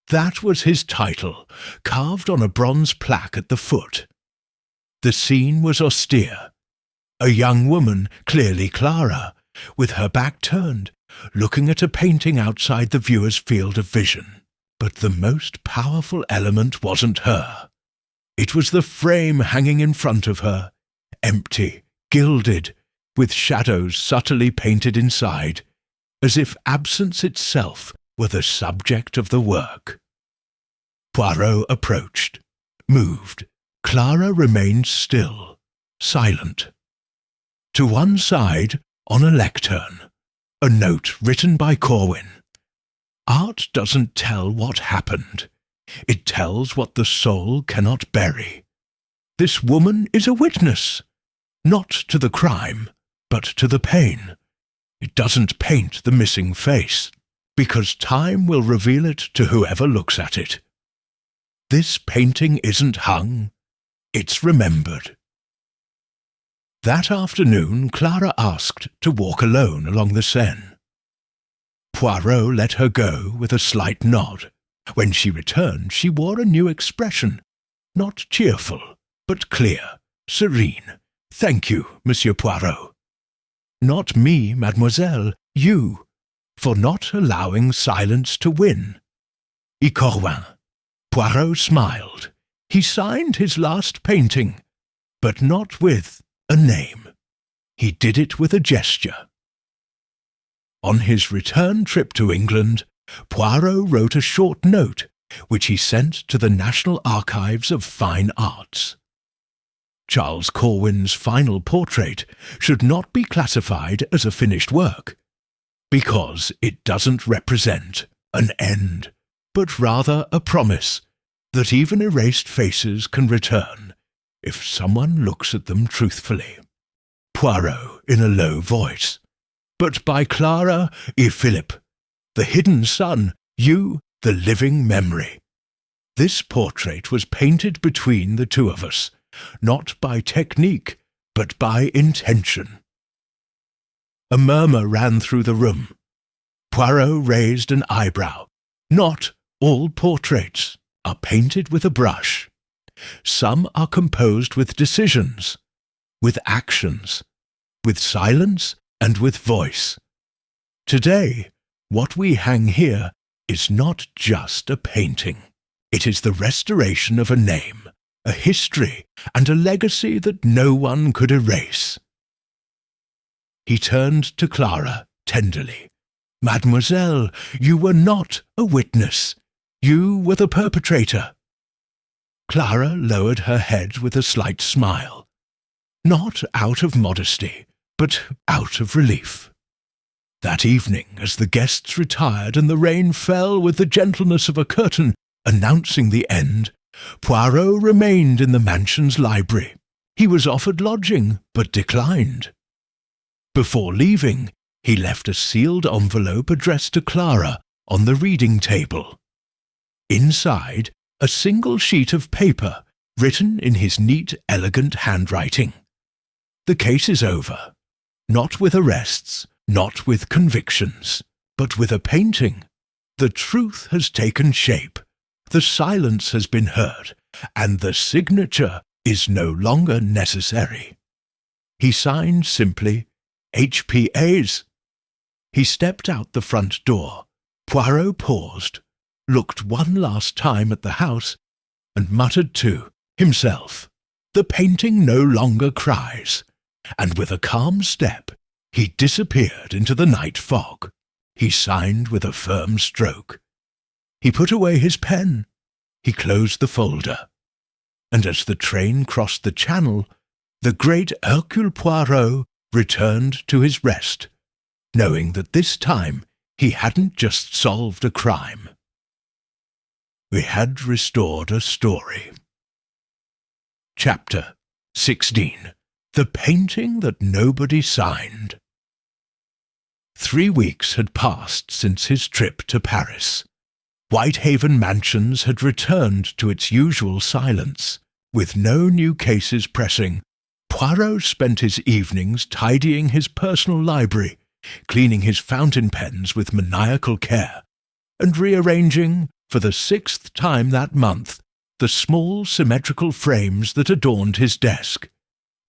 S1: That was his title, carved on a bronze plaque at the foot. The scene was austere. A young woman, clearly Clara, with her back turned, looking at a painting outside the viewer's field of vision. But the most powerful element wasn't her. It was the frame hanging in front of her, empty, gilded, with shadows subtly painted inside, as if absence itself were the subject of the work. Poirot approached, moved. Clara remained still, silent. To one side, on a lectern, a note written by Corwin. Art doesn't tell what happened. It tells what the soul cannot bury. This woman is a witness, not to the crime, but to the pain. It doesn't paint the missing face, because time will reveal it to whoever looks at it. This painting isn't hung, it's remembered. That afternoon, Clara asked to walk alone along the Seine. Poirot let her go with a slight nod. When she returned, she wore a new expression, not cheerful, but clear, serene. "Thank you, Monsieur Poirot." "Not me, mademoiselle, you, for not allowing silence to win." "Et Corwin?" Poirot smiled. He signed his last painting, but not with a name. He did it with a gesture. On his return trip to England, Poirot wrote a short note, which he sent to the National Archives of Fine Arts. Charles Corwin's final portrait should not be classified as a finished work, because it doesn't represent an end, but rather a promise that even erased faces can return if someone looks at them truthfully. Poirot in a low voice. "But by Clara et Philippe, the hidden son, you, the living memory. This portrait was painted between the two of us, not by technique, but by intention." A murmur ran through the room. Poirot raised an eyebrow. "Not all portraits are painted with a brush. Some are composed with decisions, with actions, with silence and with voice. Today, what we hang here is not just a painting. It is the restoration of a name, a history, and a legacy that no one could erase." He turned to Clara tenderly. "Mademoiselle, you were not a witness. You were the perpetrator." Clara lowered her head with a slight smile, not out of modesty, but out of relief. That evening, as the guests retired and the rain fell with the gentleness of a curtain announcing the end, Poirot remained in the mansion's library. He was offered lodging, but declined. Before leaving, he left a sealed envelope addressed to Clara on the reading table. Inside, a single sheet of paper, written in his neat, elegant handwriting. "The case is over. Not with arrests, not with convictions, but with a painting. The truth has taken shape, the silence has been heard, and the signature is no longer necessary." He signed simply, "H.P.A.'s." He stepped out the front door. Poirot paused, looked one last time at the house, and muttered to himself, "The painting no longer cries," and with a calm step he disappeared into the night fog. He signed with a firm stroke. He put away his pen. He closed the folder. And as the train crossed the channel, the great Hercule Poirot returned to his rest, knowing that this time he hadn't just solved a crime. We had restored a story. Chapter 16. The Painting That Nobody Signed. 3 weeks had passed since his trip to Paris. Whitehaven Mansions had returned to its usual silence. With no new cases pressing, Poirot spent his evenings tidying his personal library, cleaning his fountain pens with maniacal care, and rearranging, for the 6th time that month, the small symmetrical frames that adorned his desk.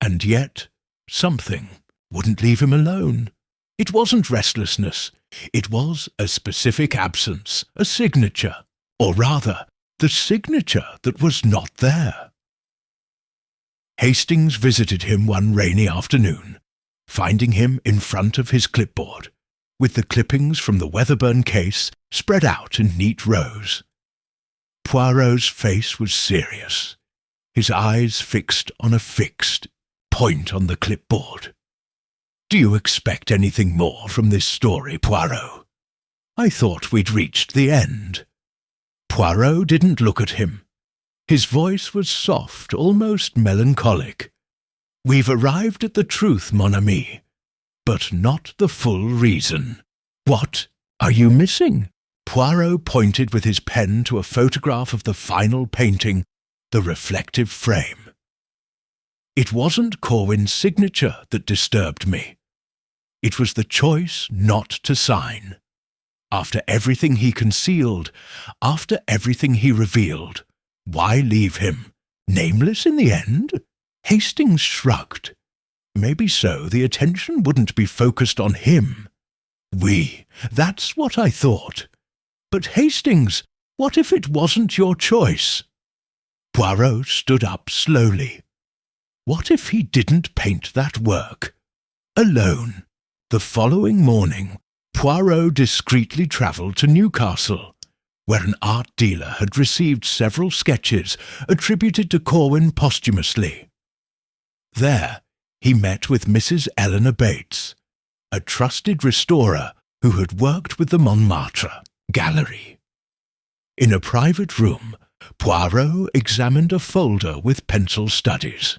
S1: And yet, something wouldn't leave him alone. It wasn't restlessness. It was a specific absence, a signature, or rather, the signature that was not there. Hastings visited him one rainy afternoon, finding him in front of his clipboard, with the clippings from the Weatherburn case spread out in neat rows. Poirot's face was serious, his eyes fixed on a fixed point on the clipboard. "Do you expect anything more from this story, Poirot? I thought we'd reached the end." Poirot didn't look at him. His voice was soft, almost melancholic. "We've arrived at the truth, mon ami, but not the full reason. What are you missing?" Poirot pointed with his pen to a photograph of the final painting, the reflective frame. "It wasn't Corwin's signature that disturbed me. It was the choice not to sign. After everything he concealed, after everything he revealed, why leave him nameless in the end?" Hastings shrugged. Maybe so the attention wouldn't be focused on him. That's what I thought. But Hastings, what if it wasn't your choice? Poirot stood up slowly. What if he didn't paint that work? Alone. The following morning, Poirot discreetly travelled to Newcastle, where an art dealer had received several sketches attributed to Corwin posthumously. There, he met with Mrs. Eleanor Bates, a trusted restorer who had worked with the Montmartre gallery. In a private room, Poirot examined a folder with pencil studies.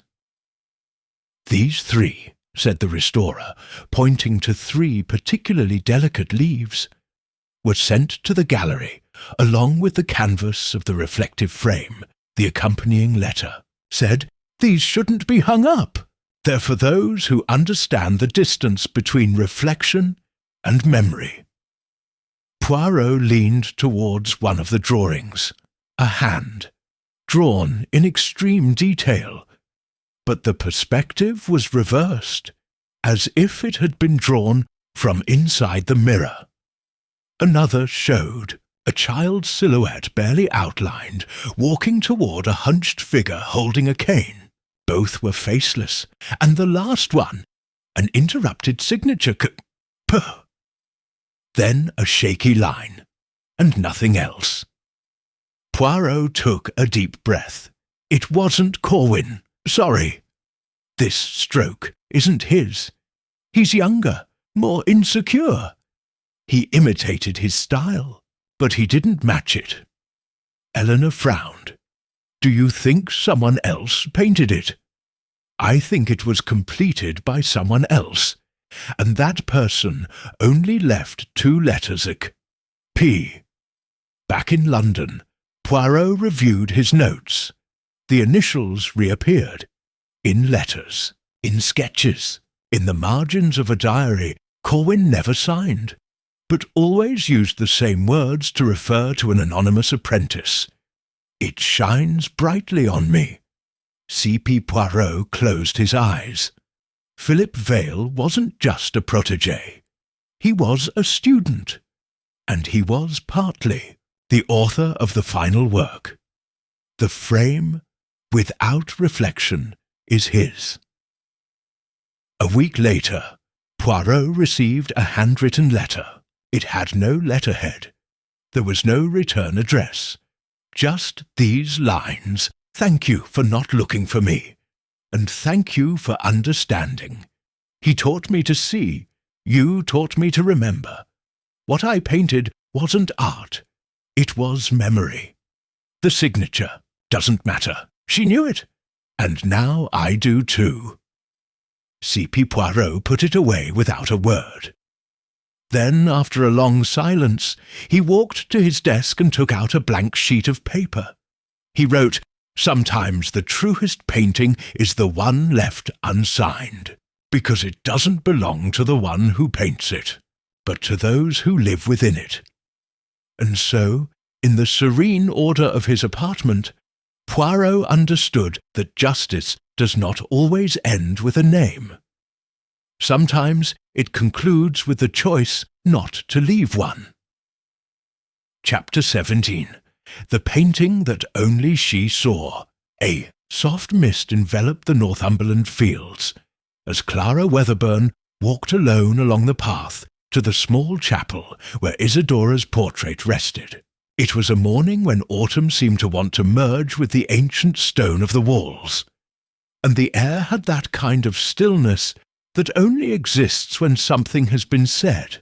S1: "These 3, said the restorer, pointing to 3 particularly delicate leaves, were sent to the gallery, along with the canvas of the reflective frame, the accompanying letter. Said, these shouldn't be hung up. They're for those who understand the distance between reflection and memory." Poirot leaned towards one of the drawings, a hand, drawn in extreme detail, but the perspective was reversed, as if it had been drawn from inside the mirror. Another showed a child's silhouette barely outlined, walking toward a hunched figure holding a cane. Both were faceless, and the last one, an interrupted signature puh. Then a shaky line, and nothing else. Poirot took a deep breath. It wasn't Corwin. Sorry. This stroke isn't his. He's younger, more insecure. He imitated his style, but he didn't match it. Eleanor frowned. "Do you think someone else painted it?" "I think it was completed by someone else, and that person only left 2 letters P." Back in London, Poirot reviewed his notes. The initials reappeared, in letters, in sketches, in the margins of a diary Corwin never signed, but always used the same words to refer to an anonymous apprentice. "It shines brightly on me." C.P. Poirot closed his eyes. Philip Vale wasn't just a protégé. He was a student, and he was partly the author of the final work. The frame, without reflection, is his. A week later, Poirot received a handwritten letter. It had no letterhead. There was no return address. Just these lines: "Thank you for not looking for me, and thank you for understanding. He taught me to see. You taught me to remember. What I painted wasn't art. It was memory. The signature doesn't matter. She knew it. And now I do too." C.P. Poirot put it away without a word. Then, after a long silence, he walked to his desk and took out a blank sheet of paper. He wrote, "Sometimes the truest painting is the one left unsigned, because it doesn't belong to the one who paints it, but to those who live within it." And so In the serene order of his apartment, Poirot understood that justice does not always end with a name. Sometimes it concludes with the choice not to leave one. Chapter 17. The Painting That Only She Saw. A soft mist enveloped the Northumberland fields as Clara Weatherburn walked alone along the path to the small chapel where Isidora's portrait rested. It was a morning when autumn seemed to want to merge with the ancient stone of the walls, and the air had that kind of stillness that only exists when something has been said,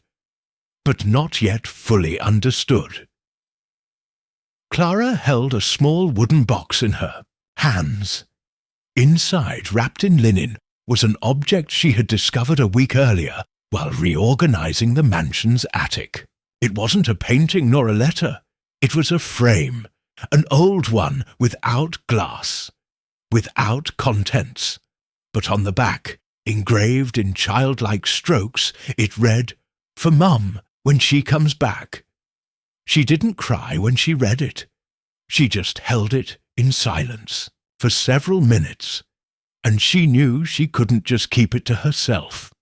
S1: but not yet fully understood. Clara held a small wooden box in her hands. Inside, wrapped in linen, was an object she had discovered a week earlier while reorganizing the mansion's attic. It wasn't a painting nor a letter. It was a frame, an old one without glass, without contents. But on the back, engraved in childlike strokes, it read, "For Mum, when she comes back." She didn't cry when she read it. She just held it in silence for several minutes, and she knew she couldn't just keep it to herself.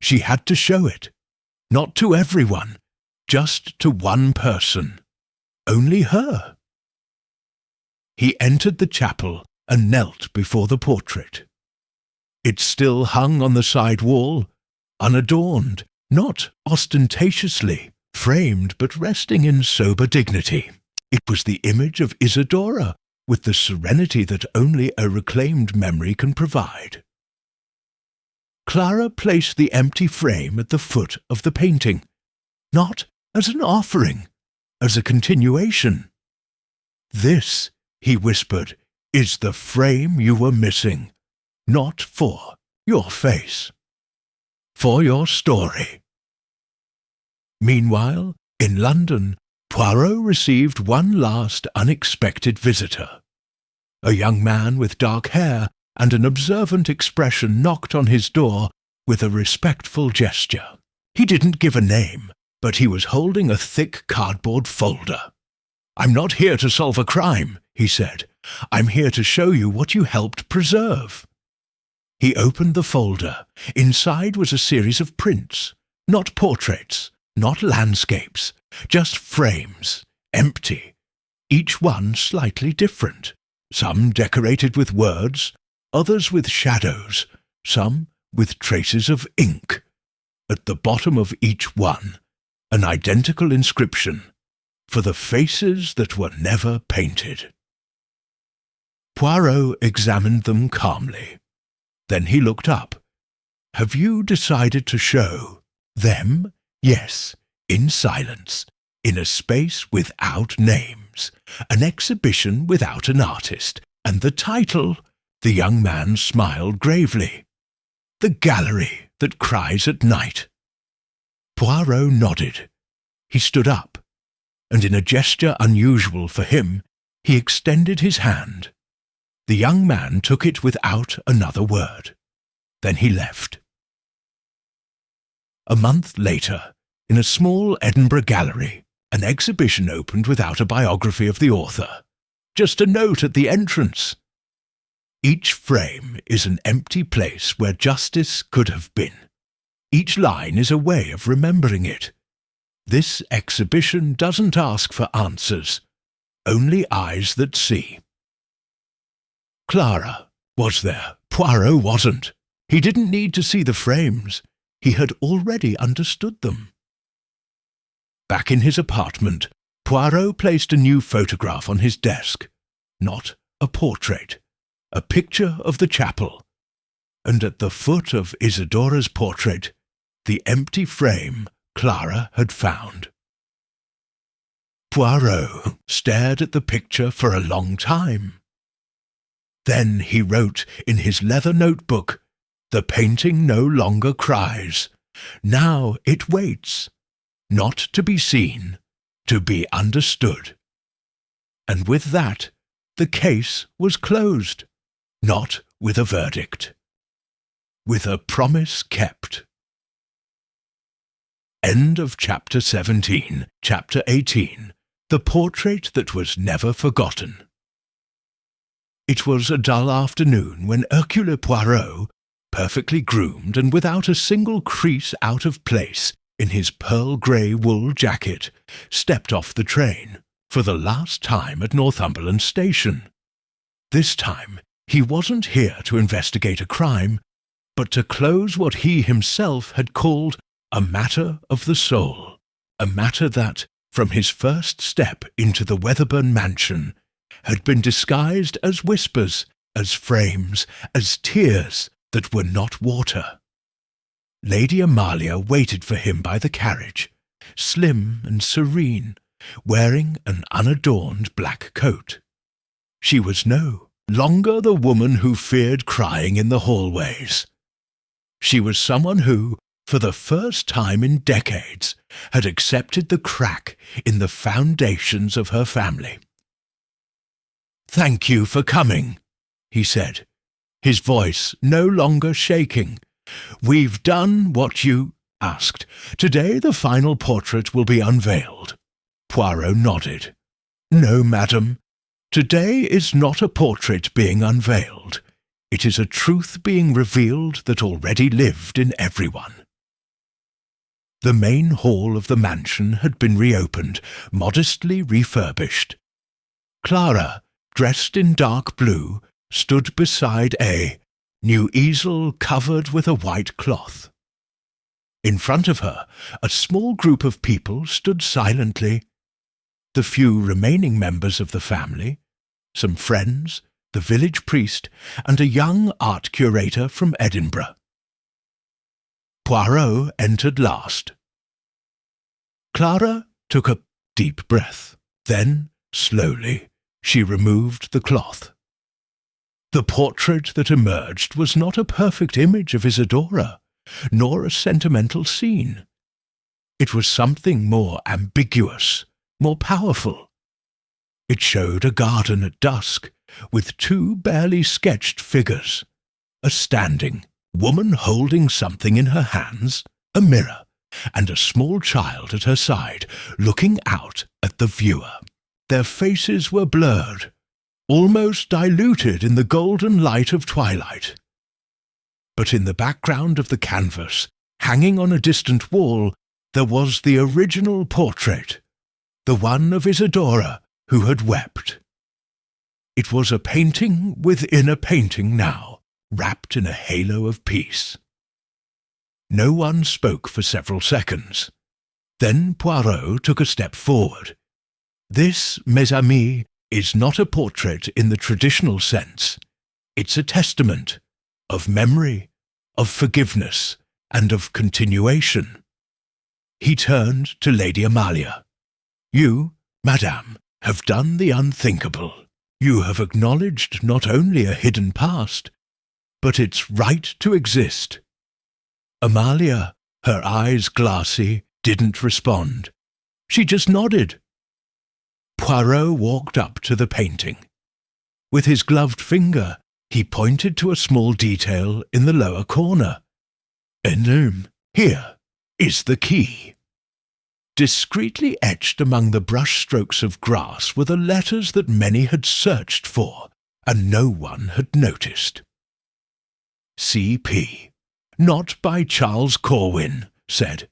S1: She had to show it, not to everyone, just to one person. Only her. He entered the chapel and knelt before the portrait. It still hung on the side wall, unadorned, not ostentatiously framed but resting in sober dignity. It was the image of Isidora, with the serenity that only a reclaimed memory can provide. Clara placed the empty frame at the foot of the painting, not as an offering, as a continuation. "This," he whispered, "is the frame you were missing, not for your face, for your story." Meanwhile, in London, Poirot received one last unexpected visitor. A young man with dark hair and an observant expression knocked on his door with a respectful gesture. He didn't give a name, but he was holding a thick cardboard folder. "I'm not here to solve a crime," he said. "I'm here to show you what you helped preserve." He opened the folder. Inside was a series of prints, not portraits, not landscapes, just frames, empty, each one slightly different, some decorated with words, others with shadows, some with traces of ink. At the bottom of each one, an identical inscription, "For the faces that were never painted." Poirot examined them calmly. Then he looked up. "Have you decided to show them?" "Yes, in silence, in a space without names, an exhibition without an artist, and the title," the young man smiled gravely, "The Gallery That Cries at Night." Poirot nodded. He stood up, and in a gesture unusual for him, he extended his hand. The young man took it without another word. Then he left. A month later, in a small Edinburgh gallery, an exhibition opened without a biography of the author. Just a note at the entrance. Each frame is an empty place where justice could have been. Each line is a way of remembering it. This exhibition doesn't ask for answers, only eyes that see. Clara was there. Poirot wasn't. He didn't need to see the frames. He had already understood them. Back in his apartment, Poirot placed a new photograph on his desk. Not a portrait, a picture of the chapel. And at the foot of Isidora's portrait, the empty frame Clara had found. Poirot stared at the picture for a long time. Then he wrote in his leather notebook, "The painting no longer cries. Now it waits, not to be seen, to be understood." And with that, the case was closed, not with a verdict, with a promise kept. End of Chapter 17, Chapter 18. The portrait that was never forgotten. It was a dull afternoon when Hercule Poirot, perfectly groomed and without a single crease out of place in his pearl-grey wool jacket, stepped off the train for the last time at Northumberland Station. This time he wasn't here to investigate a crime, but to close what he himself had called a matter of the soul, a matter that, from his first step into the Weatherburn mansion, had been disguised as whispers, as frames, as tears that were not water. Lady Amalia waited for him by the carriage, slim and serene, wearing an unadorned black coat. She was no longer the woman who feared crying in the hallways. She was someone who, for the first time in decades, had accepted the crack in the foundations of her family. "Thank you for coming," he said, his voice no longer shaking. "We've done what you asked. Today the final portrait will be unveiled." Poirot nodded. "No, madam. Today is not a portrait being unveiled. It is a truth being revealed that already lived in everyone." The main hall of the mansion had been reopened, modestly refurbished. Clara, dressed in dark blue, stood beside a new easel covered with a white cloth. In front of her, a small group of people stood silently. The few remaining members of the family, some friends, the village priest, and a young art curator from Edinburgh. Poirot entered last. Clara took a deep breath. Then, slowly, she removed the cloth. The portrait that emerged was not a perfect image of Isidora, nor a sentimental scene. It was something more ambiguous, more powerful. It showed a garden at dusk, with two barely sketched figures, a standing woman holding something in her hands, a mirror, and a small child at her side, looking out at the viewer. Their faces were blurred, almost diluted in the golden light of twilight. But in the background of the canvas, hanging on a distant wall, there was the original portrait, the one of Isidora who had wept. It was a painting within a painting now, wrapped in a halo of peace. No one spoke for several seconds. Then Poirot took a step forward. "This, mes amis, is not a portrait in the traditional sense. It's a testament of memory, of forgiveness, and of continuation." He turned to Lady Amalia. "You, madame, have done the unthinkable. You have acknowledged not only a hidden past, but its right to exist." Amalia, her eyes glassy, didn't respond. She just nodded. Poirot walked up to the painting. With his gloved finger, he pointed to a small detail in the lower corner. Here is the key." Discreetly etched among the brush-strokes of grass were the letters that many had searched for, and no one had noticed. "C.P. Not by Charles Corwin," said